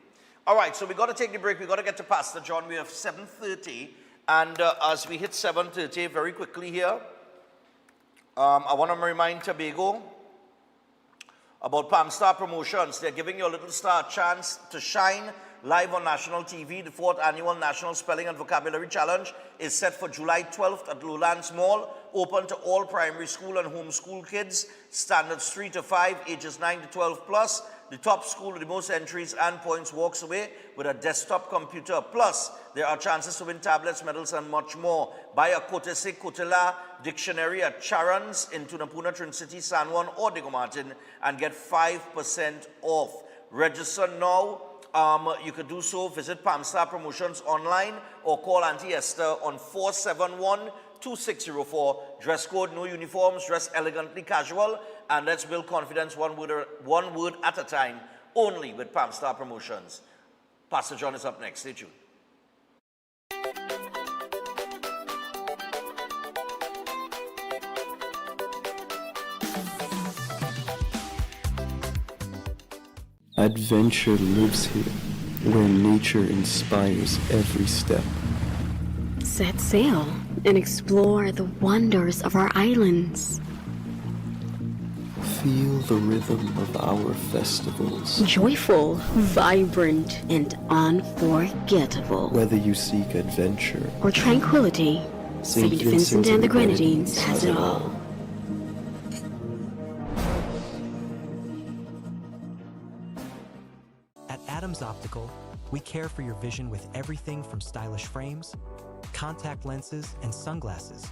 All right, so we got to take the break. We got to get to Pastor John. We have 7:30, and as we hit 7:30, very quickly here, I want to remind Tobago about Palm Star Promotions. They're giving you a little star chance to shine live on national TV. The 4th annual National Spelling and Vocabulary Challenge is set for July 12th at Lowlands Mall, open to all primary school and homeschool kids, standards 3 to 5, ages 9 to 12 plus. The top school with the most entries and points walks away with a desktop computer. Plus, there are chances to win tablets, medals, and much more. Buy a Kotese Kotela dictionary at Charon's in Tunapuna, Trin City, San Juan, or Diego Martin and get 5% off. Register now. You could do so, visit Palm Star Promotions online or call Auntie Esther on 471-2604. Dress code, no uniforms, dress elegantly casual, and let's build confidence one word at a time, only with Palm Star Promotions. Pastor John is up next. Stay tuned. Adventure lives here, where nature inspires every step. Set sail and explore the wonders of our islands. Feel the rhythm of our festivals. Joyful, vibrant, and unforgettable. Whether you seek adventure or tranquility, St. Vincent and the Grenadines has it all. At Adams Optical, we care for your vision with everything from stylish frames, contact lenses, and sunglasses,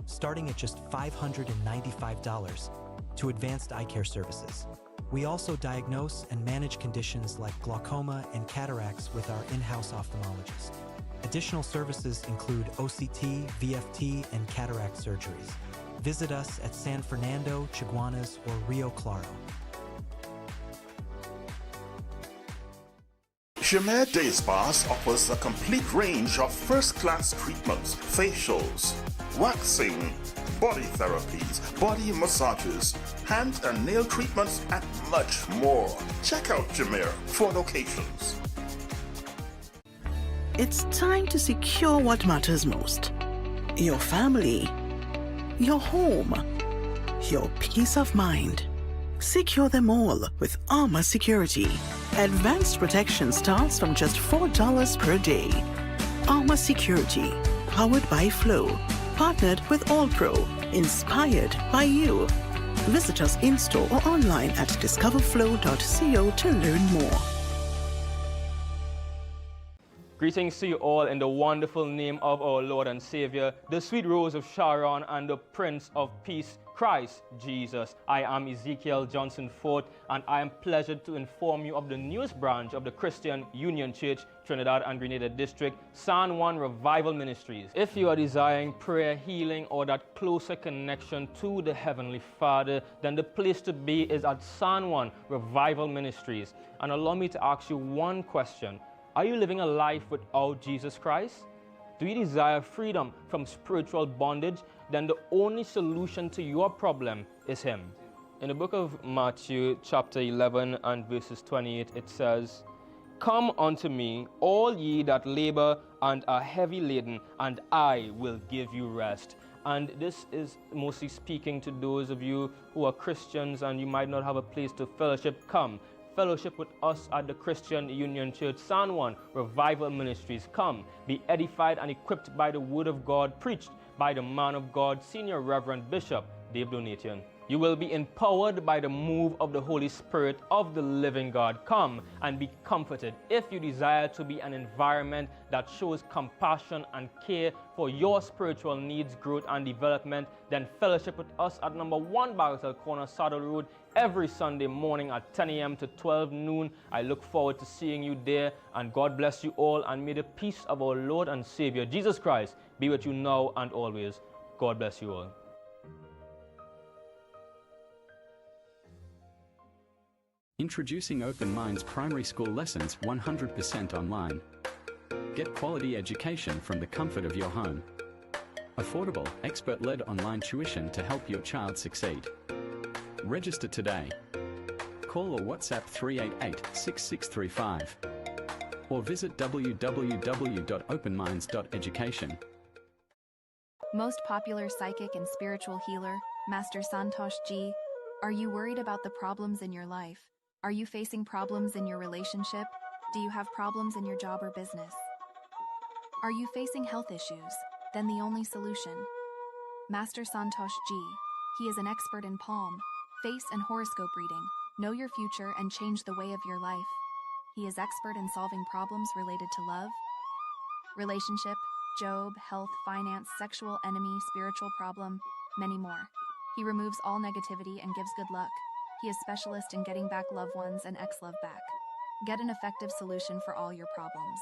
starting at just $595, to advanced eye care services. We also diagnose and manage conditions like glaucoma and cataracts with our in-house ophthalmologist. Additional services include OCT, VFT, and cataract surgeries. Visit us at San Fernando, Chaguanas, or Rio Claro. Jameson Day Spas offers a complete range of first-class treatments, facials, waxing, body therapies, body massages, hand and nail treatments, and much more. Check out Jameson for locations. It's time to secure what matters most. Your family, your home, your peace of mind. Secure them all with Armor Security. Advanced protection starts from just $4 per day. Armor Security, powered by Flow, partnered with All Pro, inspired by you. Visit us in-store or online at discoverflow.co to learn more. Greetings to you all in the wonderful name of our Lord and Savior, the sweet Rose of Sharon and the Prince of Peace, Christ Jesus. I am Ezekiel Johnson Fort, and I am pleasured to inform you of the newest branch of the Christian Union Church, Trinidad and Grenada District, San Juan Revival Ministries. If you are desiring prayer, healing, or that closer connection to the Heavenly Father, then the place to be is at San Juan Revival Ministries. And allow me to ask you one question. Are you living a life without Jesus Christ? Do you desire freedom from spiritual bondage? Then the only solution to your problem is Him. In the book of Matthew chapter 11 and verses 28, it says, "Come unto me, all ye that labor and are heavy laden, and I will give you rest." And this is mostly speaking to those of you who are Christians and you might not have a place to fellowship. Come. Fellowship with us at the Christian Union Church, San Juan Revival Ministries. Come, be edified and equipped by the Word of God, preached by the man of God, Senior Reverend Bishop Dave Donation. You will be empowered by the move of the Holy Spirit of the living God. Come and be comforted. If you desire to be an environment that shows compassion and care for your spiritual needs, growth, and development, then fellowship with us at number 1 Bagatelle Corner, Saddle Road, every Sunday morning at 10 a.m. to 12 noon. I look forward to seeing you there, and God bless you all, and may the peace of our Lord and Savior, Jesus Christ, be with you now and always. God bless you all. Introducing Open Minds Primary School Lessons 100% online. Get quality education from the comfort of your home. Affordable, expert-led online tuition to help your child succeed. Register today. Call or WhatsApp 388-6635 or visit www.openminds.education. Most popular psychic and spiritual healer, Master Santosh Ji. Are you worried about the problems in your life? Are you facing problems in your relationship? Do you have problems in your job or business? Are you facing health issues? Then the only solution. Master Santosh Ji. He is an expert in palm, face, and horoscope reading. Know your future and change the way of your life. He is expert in solving problems related to love, relationship, job, health, finance, sexual, enemy, spiritual problem, many more. He removes all negativity and gives good luck. He is specialist in getting back loved ones and ex-love back. Get an effective solution for all your problems.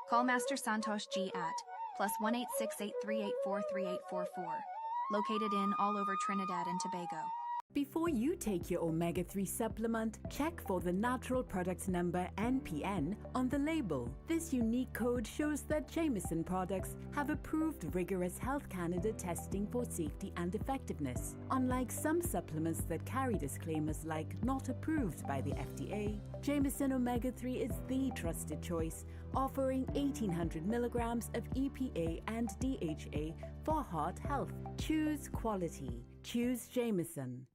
Call Master Santosh Ji at +1 86838438844. Located in all over Trinidad and Tobago. Before you take your omega-3 supplement, check for the natural product number NPN on the label. This unique code shows that Jameson products have approved rigorous Health Canada testing for safety and effectiveness. Unlike some supplements that carry disclaimers like not approved by the FDA, Jameson Omega-3 is the trusted choice, offering 1800 milligrams of EPA and DHA for heart health. Choose quality. Choose Jameson.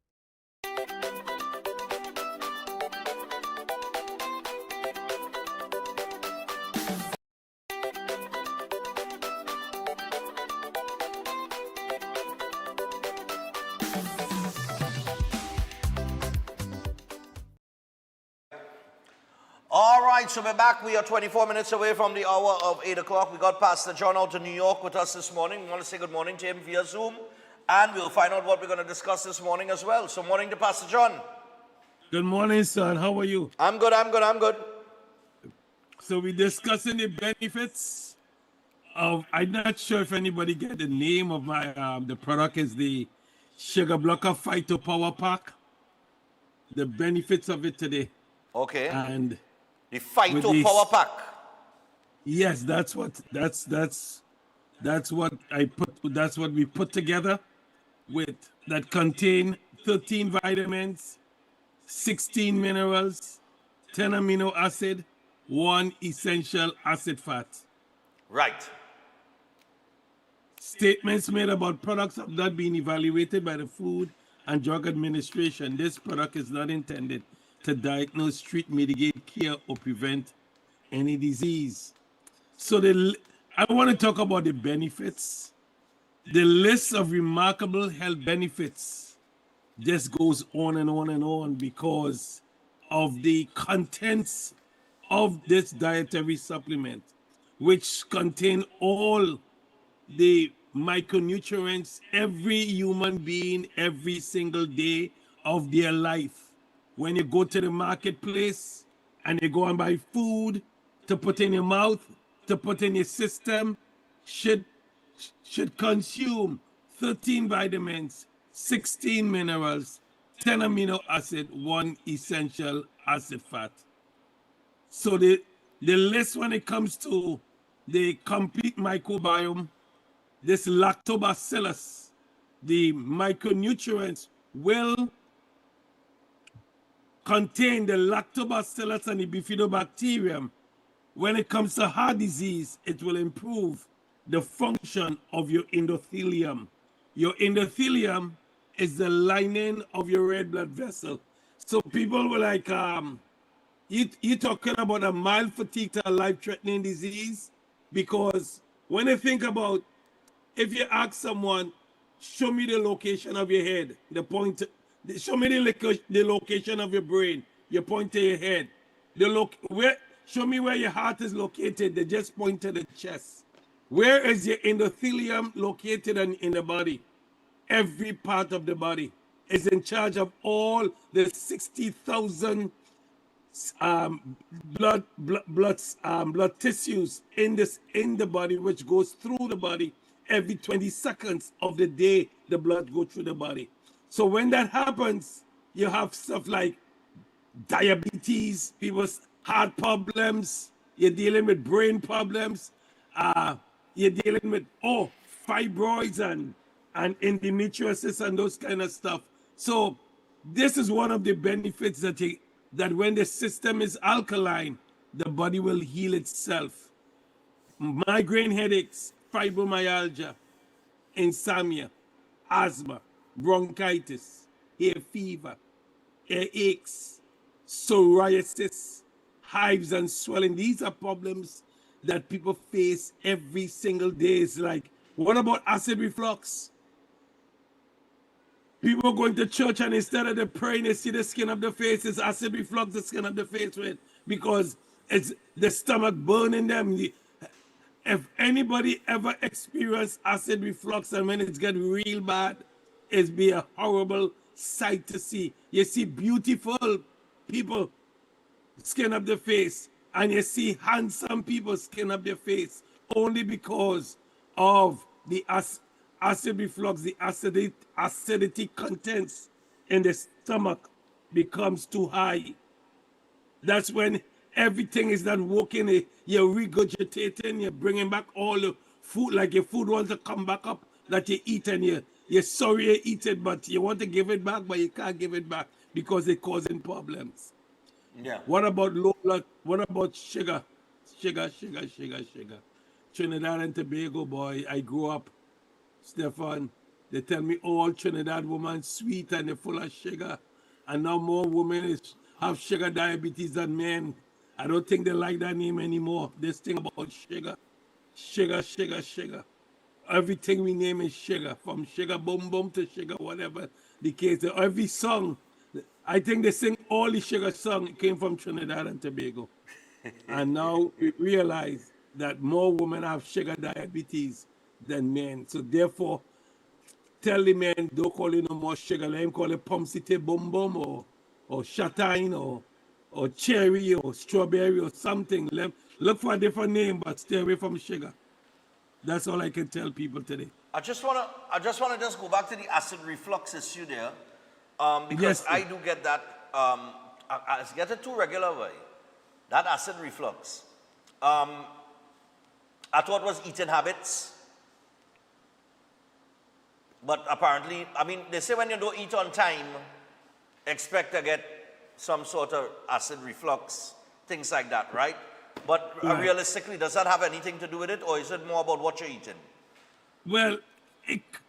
All right, so we're back. We are 24 minutes away from the hour of 8 o'clock. We got Pastor John out to New York with us this morning. We want to say good morning to him via Zoom. And we'll find out what we're going to discuss this morning as well. So morning to Pastor John. Good morning, son. How are you? I'm good. So we're discussing the benefits of, I'm not sure if anybody get the name of my, the product is the Sugar Blocker Phyto Power Pack. The benefits of it today. Okay. And the Phyto Power Pack. Yes, that's what we put together with that contain 13 vitamins, 16 minerals, 10 amino acid, 1 essential acid fat. Right. Statements made about products have not been evaluated by the Food and Drug Administration. This product is not intended to diagnose, treat, mitigate, cure, or prevent any disease. So I want to talk about the benefits. The list of remarkable health benefits just goes on and on and on because of the contents of this dietary supplement, which contain all the micronutrients every human being every single day of their life. When you go to the marketplace and you go and buy food to put in your mouth, to put in your system, should consume 13 vitamins, 16 minerals, 10 amino acid, 1 essential acid fat. So the list when it comes to the complete microbiome, this lactobacillus, the micronutrients will contain the lactobacillus and the bifidobacterium. When it comes to heart disease, it will improve the function of your endothelium. Your endothelium is the lining of your red blood vessel. So people were like, you talking about a mild fatigue to a life-threatening disease? Because when you think about, if you ask someone, show me the location of your head, show me the location of your brain, you point to your head. Show me where your heart is located, they just point to the chest. Where is your endothelium located in the body? Every part of the body is in charge of all the 60,000 blood tissues in the body, which goes through the body. Every 20 seconds of the day, the blood goes through the body. So when that happens, you have stuff like diabetes, people's heart problems, you're dealing with brain problems, you're dealing with fibroids and endometriosis and those kind of stuff. So this is one of the benefits that when the system is alkaline, the body will heal itself. Migraine headaches, fibromyalgia, insomnia, asthma, bronchitis, hair fever, hair aches, psoriasis, hives and swelling. These are problems that people face every single day. It's like, what about acid reflux? People going to church and instead of the praying, they see the skin of the face. It's acid reflux, the skin of the face with, because it's the stomach burning them. If anybody ever experienced acid reflux and when it's get real bad, it's be a horrible sight to see. You see beautiful people skin up the face and you see handsome people skin up their face only because of the acid reflux, the acidity contents in the stomach becomes too high. That's when everything is not working. You're regurgitating, you're bringing back all the food, like your food wants to come back up that you eat and you're sorry you eat it, but you want to give it back, but you can't give it back because it's causing problems. Yeah. What about low blood? What about sugar? Sugar. Trinidad and Tobago, boy, I grew up, Stefan, they tell me all Trinidad women sweet and they're full of sugar. And now more women have sugar diabetes than men. I don't think they like that name anymore. This thing about sugar. Sugar. Everything we name is sugar. From sugar boom boom to sugar whatever the case. Every song, I think they sing all the sugar song came from Trinidad and Tobago. And now we realize that more women have sugar diabetes than men. So therefore, tell the men, don't call it no more sugar. Let him call it Pomsite Bum Bum or Shatine or cherry or strawberry or something. Look for a different name, but stay away from sugar. That's all I can tell people today. I just wanna go back to the acid reflux issue there, because Yes, I do get that. I get it too regular way. That acid reflux. I thought it was eating habits, but apparently, I mean, they say when you don't eat on time, expect to get some sort of acid reflux, things like that, right? But realistically, does that have anything to do with it, or is it more about what you're eating? Well,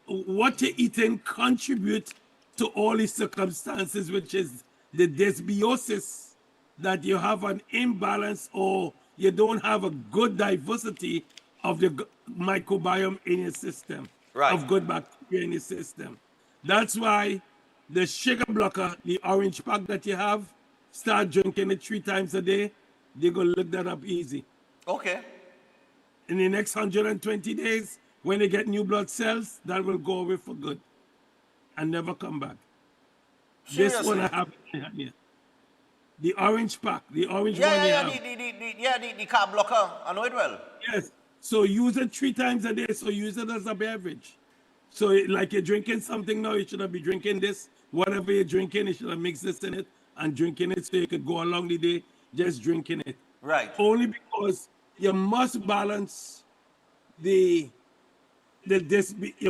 what you're eating contributes to all these circumstances, which is the dysbiosis, that you have an imbalance or you don't have a good diversity of the microbiome in your system, of good bacteria in your system. That's why the sugar blocker, the orange pack that you have, start drinking it 3 times a day. They're going to look that up easy. Okay. In the next 120 days, when they get new blood cells, that will go away for good and never come back. Seriously? This one I have in my hand here. The orange pack, the orange one you have. The carb blocker. I know it well. Yes. So use it 3 times a day. So use it as a beverage. So like you're drinking something now, you shouldn't be drinking this. Whatever you're drinking, you should have mixed this in it and drinking it so you could go along the day just drinking it. Right. Only because you must balance you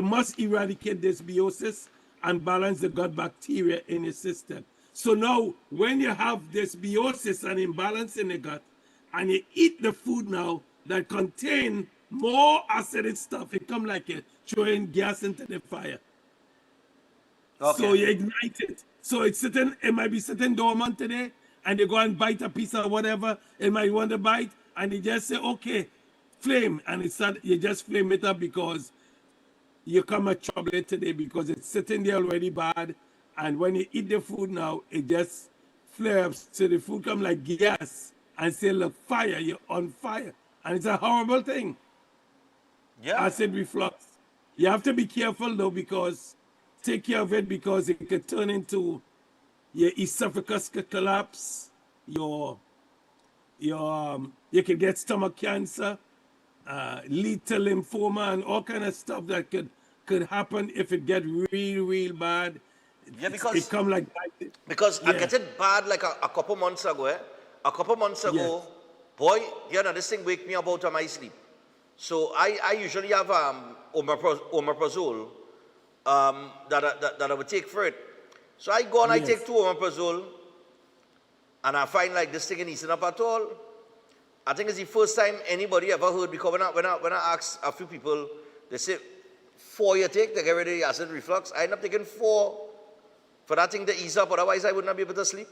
must eradicate dysbiosis and balance the gut bacteria in your system. So now, when you have dysbiosis and imbalance in the gut, and you eat the food now that contain more acidic stuff, it come like you're throwing gas into the fire. Okay. So you ignite it. So it might be sitting dormant today, and you go and bite a piece of whatever it might want to bite, and you just say, okay, flame, and you just flame it up because you come at trouble today because it's sitting there already bad, and when you eat the food now, it just flares, so the food come like gas, and say, look, fire, you're on fire, and it's a horrible thing. Yeah. Acid reflux. You have to be careful though, because take care of it, because it could turn into your esophagus could collapse, you could get stomach cancer, lead to lymphoma, and all kind of stuff that could happen if it get real bad. Yeah, because it come like because I get it bad like a couple months ago. A couple months ago, boy, this thing wake me up out of my sleep. So I usually have omeprazole that I would take for it. So I go and I take 2 omeprazole, and I find like this thing ain't easing up at all. I think it's the first time anybody ever heard, because when I ask a few people, they say 4 you take to get rid of the acid reflux. I end up taking 4 for that thing to ease up, otherwise I would not be able to sleep.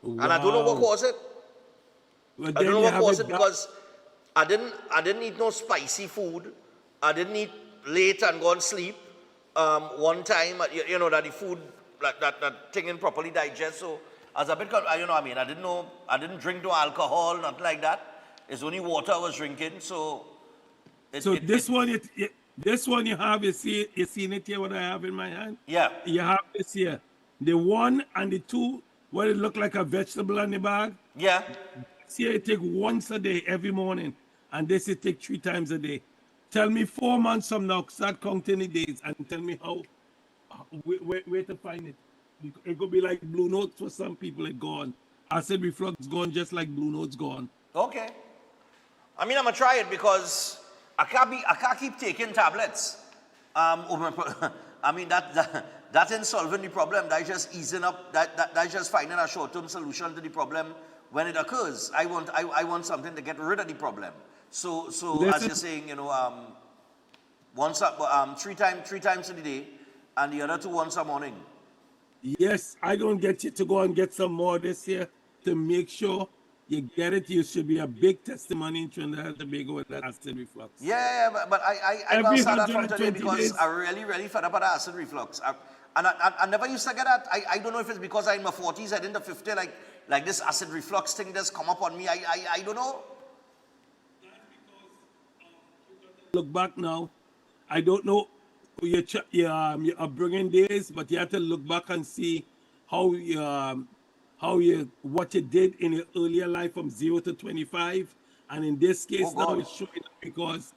Wow. And I don't know what caused it. Well, I don't know what caused it because I didn't eat no spicy food. I didn't eat late and go and sleep. One time, that the food that thing didn't properly digest. So as a bit, I didn't drink no alcohol, nothing like that. It's only water I was drinking. So this one you have, you seen it here, what I have in my hand? Yeah. You have this here. The 1 and the 2, what it look like a vegetable in the bag. Yeah. This here you take once a day, every morning. And this you take 3 times a day. Tell me 4 months from now, start counting the days and tell me where to find it. It could be like Blue Notes for some people, it gone. Acid reflux gone just like Blue Notes gone. Okay. I mean, I'm gonna try it because I can't keep taking tablets. I mean that ain't solving the problem. That's just easing up. That's just finding a short-term solution to the problem when it occurs. I want something to get rid of the problem. So as you're saying, 3 times a day, and the other 2 once a morning. Yes, I gonna get you to go and get some more this year to make sure you get it. You should be a big testimony in Trinidad and Tobago with that acid reflux. Yeah, but I gonna start that from today because I really fed up with acid reflux. And I never used to get that. I don't know if it's because I'm in my 40s, I didn't the 50, like this acid reflux thing just come up on me. I don't know. Look back now. I don't know your upbringing days, but you have to look back and see how what you did in your earlier life from 0 to 25. And in this case, now it's showing up because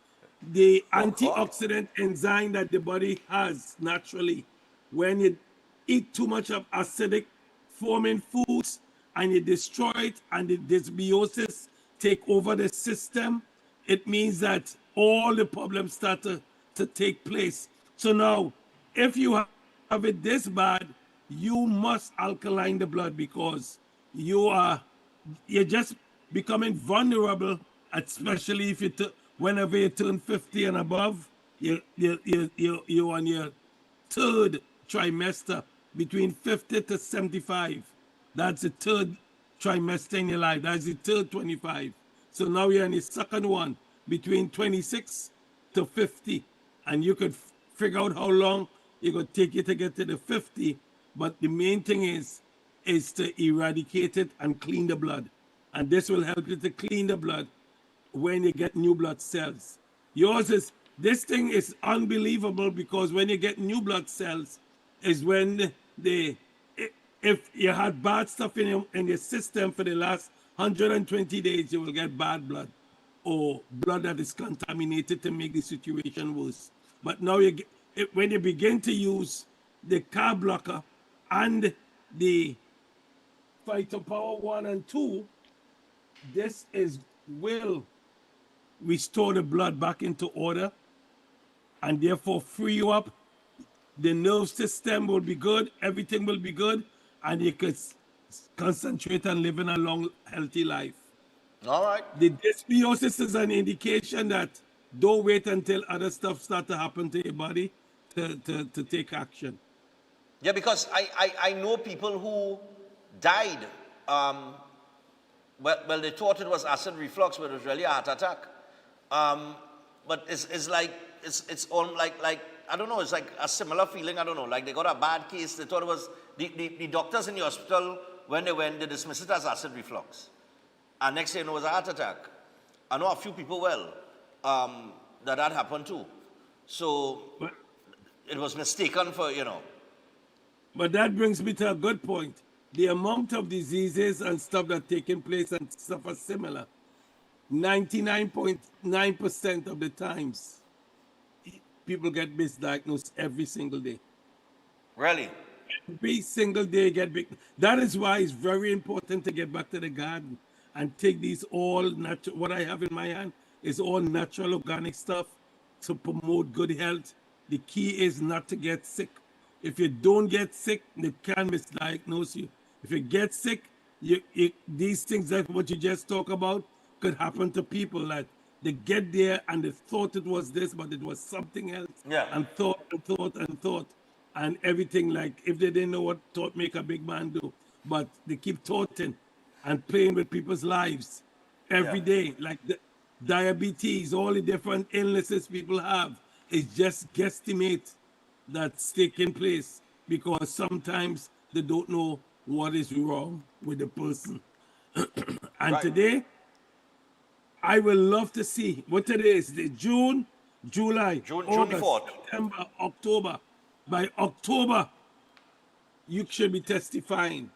the antioxidant enzyme that the body has naturally, when you eat too much of acidic forming foods and you destroy it and the dysbiosis take over the system, it means that all the problems start to take place. So now, if you have it this bad, you must alkaline the blood because you're just becoming vulnerable, especially if whenever you turn 50 and above, you're on your third trimester between 50 to 75. That's the third trimester in your life. That's the third 25. So now you're in the second one between 26 to 50. And you could figure out how long it could take you to get to the 50. But the main thing is to eradicate it and clean the blood. And this will help you to clean the blood when you get new blood cells. This thing is unbelievable because when you get new blood cells is when if you had bad stuff in your system for the last 120 days, you will get bad blood or blood that is contaminated to make the situation worse. But now when you begin to use the carb blocker and the Phytopower 1 and 2, this will restore the blood back into order and therefore free you up. The nerve system will be good, everything will be good, and you could concentrate on living a long, healthy life. All right. The dysbiosis is an indication that don't wait until other stuff start to happen to your body to take action. Yeah, because I know people who died. Well, they thought it was acid reflux, but it was really a heart attack. But it's like it's all like I don't know. It's like a similar feeling. I don't know. Like they got a bad case. They thought it was the doctors in the hospital when they went, they dismissed it as acid reflux, and next thing you know, it was a heart attack. I know a few people that happened too. So it was mistaken for But that brings me to a good point. The amount of diseases and stuff that taking place and stuff are similar. 99.9% of the times, people get misdiagnosed every single day. Really? Every single day get big. That is why it's very important to get back to the garden and take these all natural. What I have in my hand is all natural organic stuff to promote good health. The key is not to get sick. If you don't get sick, they can misdiagnose you. If you get sick, these things that what you just talk about could happen to people that they get there and they thought it was this, but it was something else. Yeah. And thought. And everything, like if they didn't know what thought make a big man do, but they keep thoughting and playing with people's lives every day, like the diabetes, all the different illnesses people have. It's just guesstimate that's taking place because sometimes they don't know what is wrong with the person. And today, I will love to see what today is. The June, July, August, 4th. September, October. By October, you should be testifying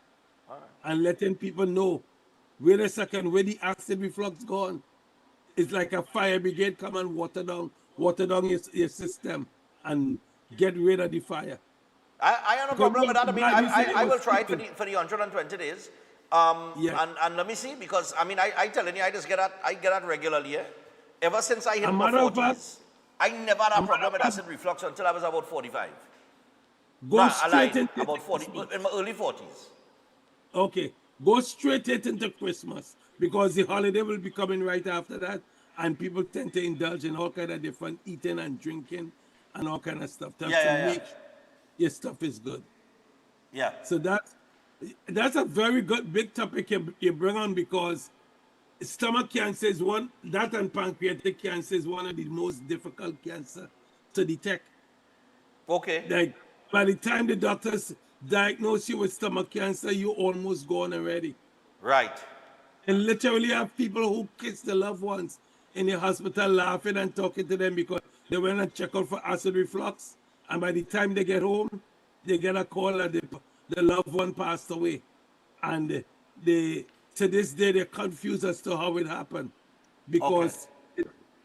and letting people know. Wait a second, where the acid reflux gone? It's like a fire brigade come and water down your system and get rid of the fire. I have no problem with that. I mean, I will try it for the 120 days. And let me see, because I mean, I telling you, I get that regularly. Yeah? Ever since I hit my 40s, I never had a problem with acid reflux until I was about 45. Straight into about 40, in my early 40s. Okay, go straight into Christmas because the holiday will be coming right after that, and people tend to indulge in all kind of different eating and drinking and all kind of stuff. Make sure your stuff is good. Yeah. So that's a very good big topic you bring on because stomach cancer is one, that and pancreatic cancer is one of the most difficult cancer to detect. Okay. Like By the time the doctors diagnose you with stomach cancer, you almost gone already. Right. And literally have people who kiss their loved ones in the hospital laughing and talking to them because they went and check out for acid reflux. And by the time they get home, they get a call that the loved one passed away. And to this day, they're confused as to how it happened because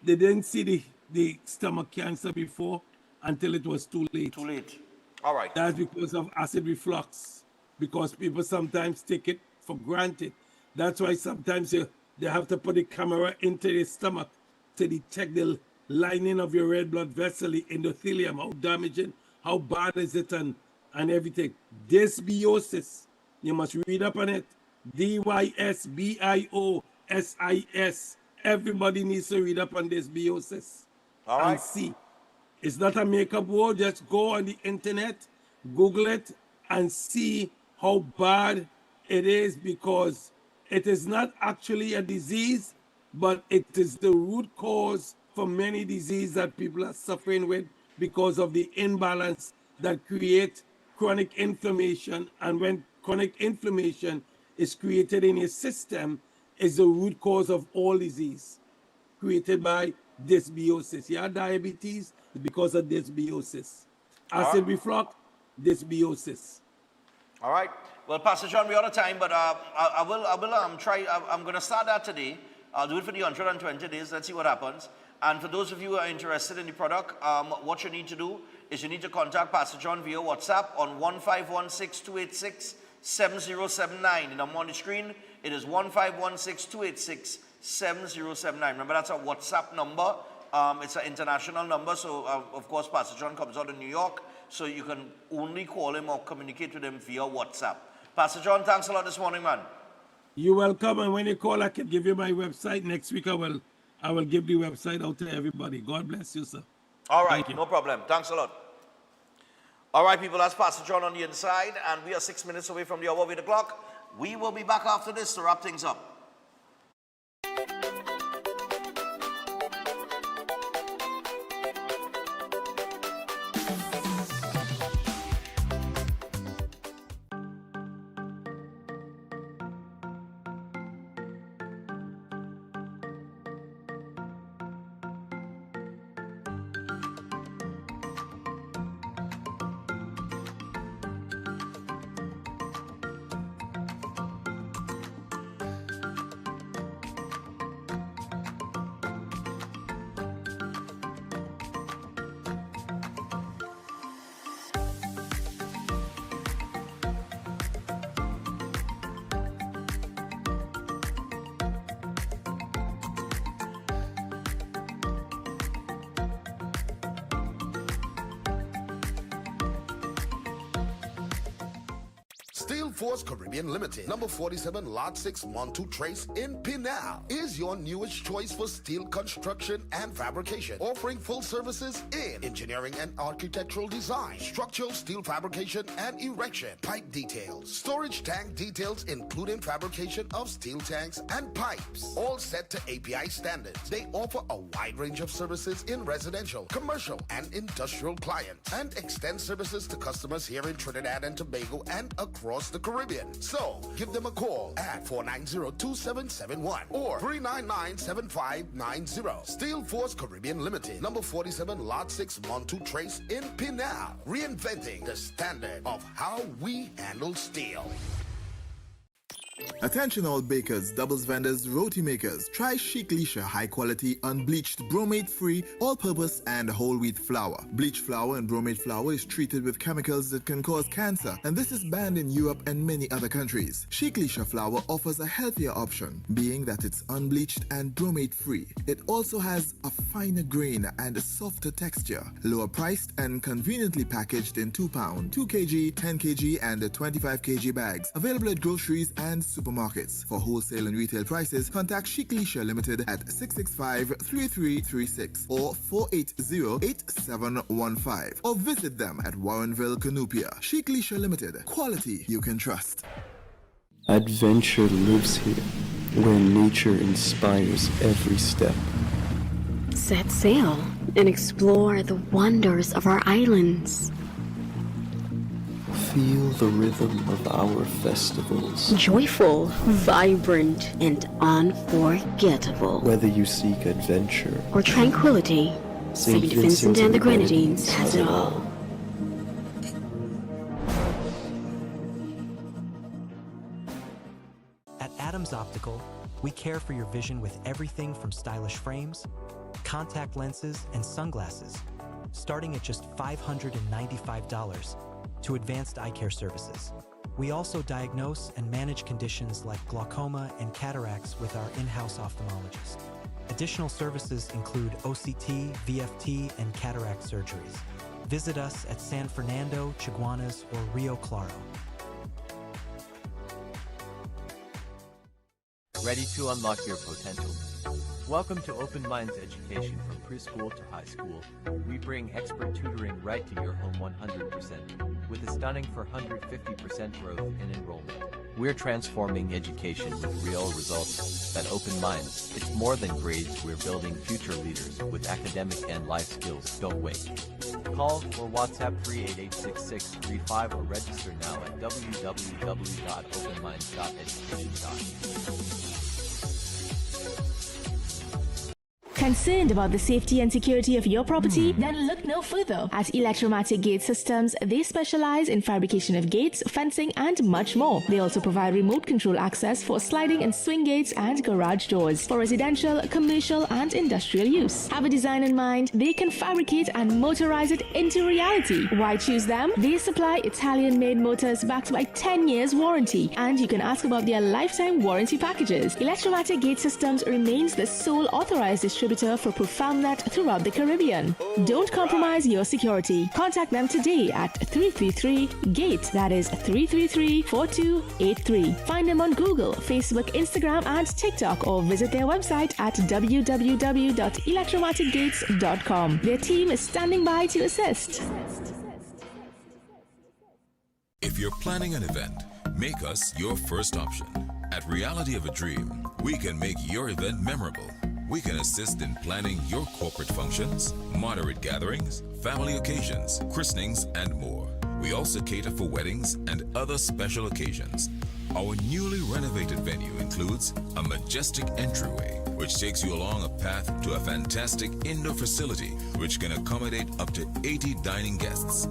they didn't see the stomach cancer before until it was too late. Too late. All right. That's because of acid reflux, because people sometimes take it for granted. That's why sometimes they have to put the camera into the stomach to detect the lining of your red blood vessel, the endothelium, how damaging, how bad is it, and everything. Dysbiosis, you must read up on it. Dysbiosis. Everybody needs to read up on dysbiosis. All right. And see. It's not a makeup word. Just go on the internet, Google it, and see how bad it is, because it is not actually a disease, but it is the root cause for many diseases that people are suffering with because of the imbalance that create chronic inflammation. And when chronic inflammation is created in your system, is the root cause of all disease created by dysbiosis. You have diabetes because of dysbiosis. Acid reflux, dysbiosis. All right. Well, Pastor John, we're out of time, but I will try. I'm going to start that today. I'll do it for the 120 days. Let's see what happens. And for those of you who are interested in the product, what you need to do is you need to contact Pastor John via WhatsApp on 1516-286-7079. And I'm on the screen. It is 1516-286-7079. Remember, that's our WhatsApp number. It's an international number, so of course Pastor John comes out in New York, so you can only call him or communicate with him via WhatsApp. Pastor John, thanks a lot this morning, man. You're welcome, and when you call, I can give you my website. Next week I will give the website out to everybody. God bless you, sir. All right, no problem. Thanks a lot. All right, people, that's Pastor John on the inside, and we are 6 minutes away from the hour of 8 o'clock. We will be back after this to wrap things up. Steel Force Caribbean Limited, number 47 Lot 612 Trace in Pinal, is your newest choice for steel construction and fabrication, offering full services in engineering and architectural design, structural steel fabrication and erection, pipe details, storage tank details including fabrication of steel tanks and pipes, all set to API standards. They offer a wide range of services in residential, commercial, and industrial clients, and extend services to customers here in Trinidad and Tobago and across the Caribbean. So, give them a call at 490-2771 or 399-7590. Steel Force Caribbean Limited, number 47 Lot 612 Trace in Pinal, reinventing the standard of how we handle steel. Attention all bakers, doubles vendors, roti makers. Try Chic Leisha high quality unbleached bromate free all-purpose and whole wheat flour. Bleached flour and bromate flour is treated with chemicals that can cause cancer, and this is banned in Europe and many other countries. Chic Leisha flour offers a healthier option, being that it's unbleached and bromate free. It also has a finer grain and a softer texture, lower priced and conveniently packaged in 2 pound, 2 kg, 10 kg and 25 kg bags. Available at groceries and supermarkets. For wholesale and retail prices, contact Chic Leisha Limited at 665-3336 or 480-8715 or visit them at Warrenville, Canupia. Chic Leisha Limited. Quality you can trust. Adventure lives here, where nature inspires every step. Set sail and explore the wonders of our islands. Feel the rhythm of our festivals. Joyful, vibrant, and unforgettable. Whether you seek adventure or tranquility, St. Vincent and the Grenadines has it all. At Adams Optical, we care for your vision with everything from stylish frames, contact lenses, and sunglasses, starting at just $595, to advanced eye care services. We also diagnose and manage conditions like glaucoma and cataracts with our in-house ophthalmologist. Additional services include OCT, VFT, and cataract surgeries. Visit us at San Fernando, Chaguanas, or Rio Claro. Ready to unlock your potential? Welcome to Open Minds Education from preschool to high school. We bring expert tutoring right to your home 100%, with a stunning 450% growth in enrollment. We're transforming education with real results. At Open Minds, it's more than grades, we're building future leaders with academic and life skills. Don't wait. Call or WhatsApp 388-6635 or register now at www.openminds.education.com. Concerned about the safety and security of your property? Then look no further. At Electromatic Gate Systems, they specialize in fabrication of gates, fencing, and much more. They also provide remote control access for sliding and swing gates and garage doors for residential, commercial, and industrial use. Have a design in mind? They can fabricate and motorize it into reality. Why choose them? They supply Italian-made motors backed by 10 years warranty, and you can ask about their lifetime warranty packages. Electromatic Gate Systems remains the sole authorized distributor for ProfoundNet throughout the Caribbean. Don't compromise your security. Contact them today at 333-GATE. That is 333-4283. Find them on Google, Facebook, Instagram, and TikTok, or visit their website at www.electromaticgates.com. Their team is standing by to assist. If you're planning an event, make us your first option. At Reality of a Dream, we can make your event memorable. We can assist in planning your corporate functions, moderate gatherings, family occasions, christenings, and more. We also cater for weddings and other special occasions. Our newly renovated venue includes a majestic entryway, which takes you along a path to a fantastic indoor facility which can accommodate up to 80 dining guests.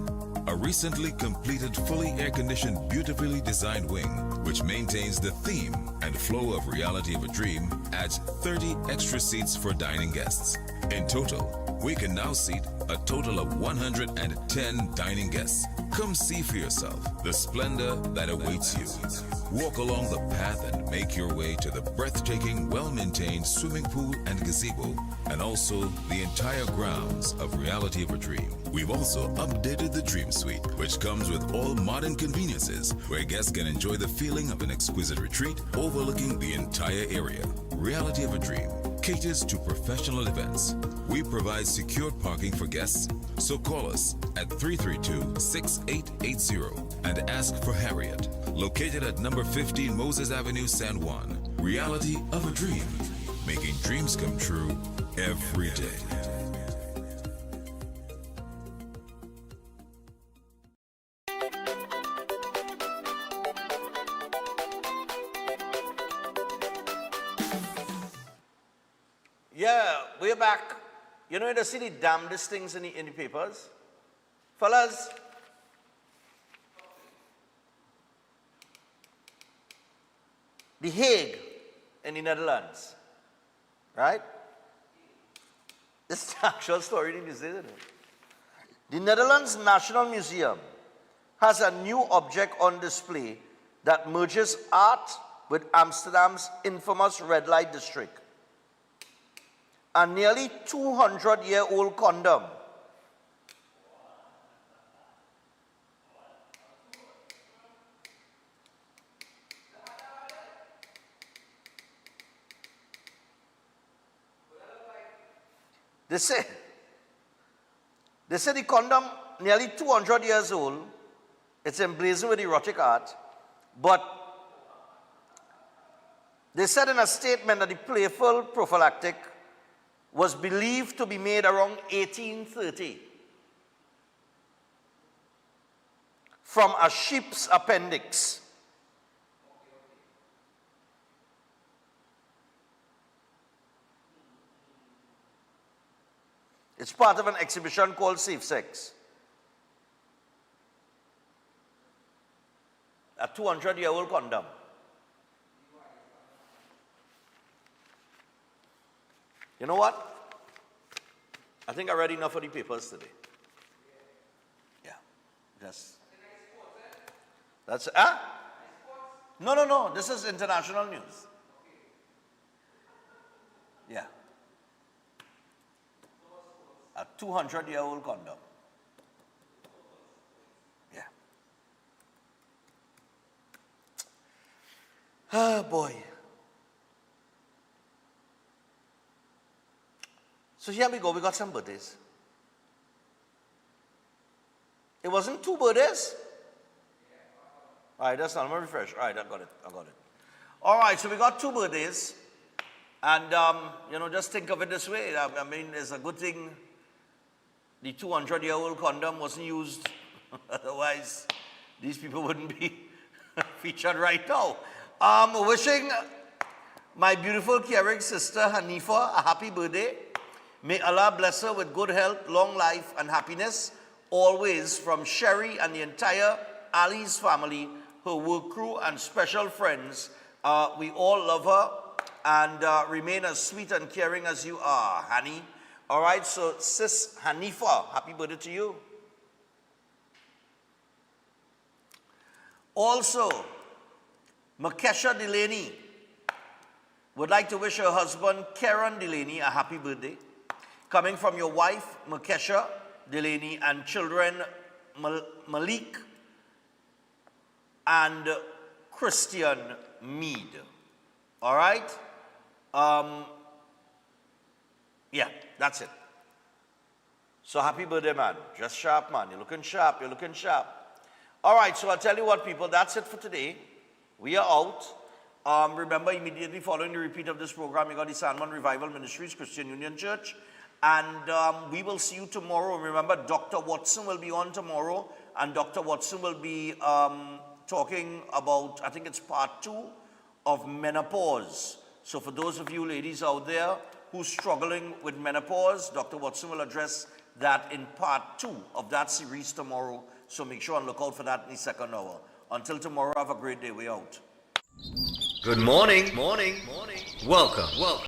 A recently completed, fully air-conditioned, beautifully designed wing, which maintains the theme and flow of Reality of a Dream, adds 30 extra seats for dining guests. In total, we can now seat a total of 110 dining guests. Come see for yourself the splendor that awaits you. Walk along the path and make your way to the breathtaking, well-maintained swimming pool and gazebo, and also the entire grounds of Reality of a Dream. We've also updated the Dream Suite, which comes with all modern conveniences, where guests can enjoy the feeling of an exquisite retreat overlooking the entire area. Reality of a Dream caters to professional events. We provide secured parking for guests, so call us at 332-6880 and ask for Harriet. Located at number 15 Moses Avenue, San Juan. Reality of a Dream, making dreams come true every day. Yeah, we're back. You know, you see the damnedest things in the papers? Fellas, The Hague in the Netherlands, right? This is the actual story in this, isn't it? The Netherlands National Museum has a new object on display that merges art with Amsterdam's infamous red light district. A nearly 200-year-old condom. They say the condom, nearly 200 years old, it's emblazoned with erotic art, but they said in a statement that the playful prophylactic was believed to be made around 1830. from a sheep's appendix. It's part of an exhibition called Safe Sex. A 200-year-old condom. You know what? I think I read enough for the papers today. Yeah. That's, No. This is international news. Yeah. A 200-year-old condom. Yeah. Oh, boy. So here we go. We got some birthdays. It wasn't 2 birthdays? All right, that's not. I'm going to refresh. All right, I got it. All right, so we got 2 birthdays. And, just think of it this way. I mean, it's a good thing the 200-year-old condom wasn't used. Otherwise, these people wouldn't be featured right now. Wishing my beautiful, caring sister, Hanifa, a happy birthday. May Allah bless her with good health, long life, and happiness. Always from Sherry and the entire Ali's family, her work crew, and special friends. We all love her and remain as sweet and caring as you are, Hani. All right, so Sis Hanifa, happy birthday to you. Also, Makesha Delaney would like to wish her husband, Karen Delaney, a happy birthday. Coming from your wife, Makesha Delaney, and children, Malik and Christian Mead. All right? Yeah, that's it. So happy birthday, man. Just sharp, man. You're looking sharp. All right, so I'll tell you what, people. That's it for today. We are out. Remember, immediately following the repeat of this program, you got the Sandman Revival Ministries, Christian Union Church. And we will see you tomorrow. Remember, Dr. Watson will be on tomorrow. And Dr. Watson will be talking about, I think it's part 2 of menopause. So for those of you ladies out there who's struggling with menopause, Dr. Watson will address that in part 2 of that series tomorrow. So make sure and look out for that in the second hour. Until tomorrow, have a great day. We're out. Good morning. Welcome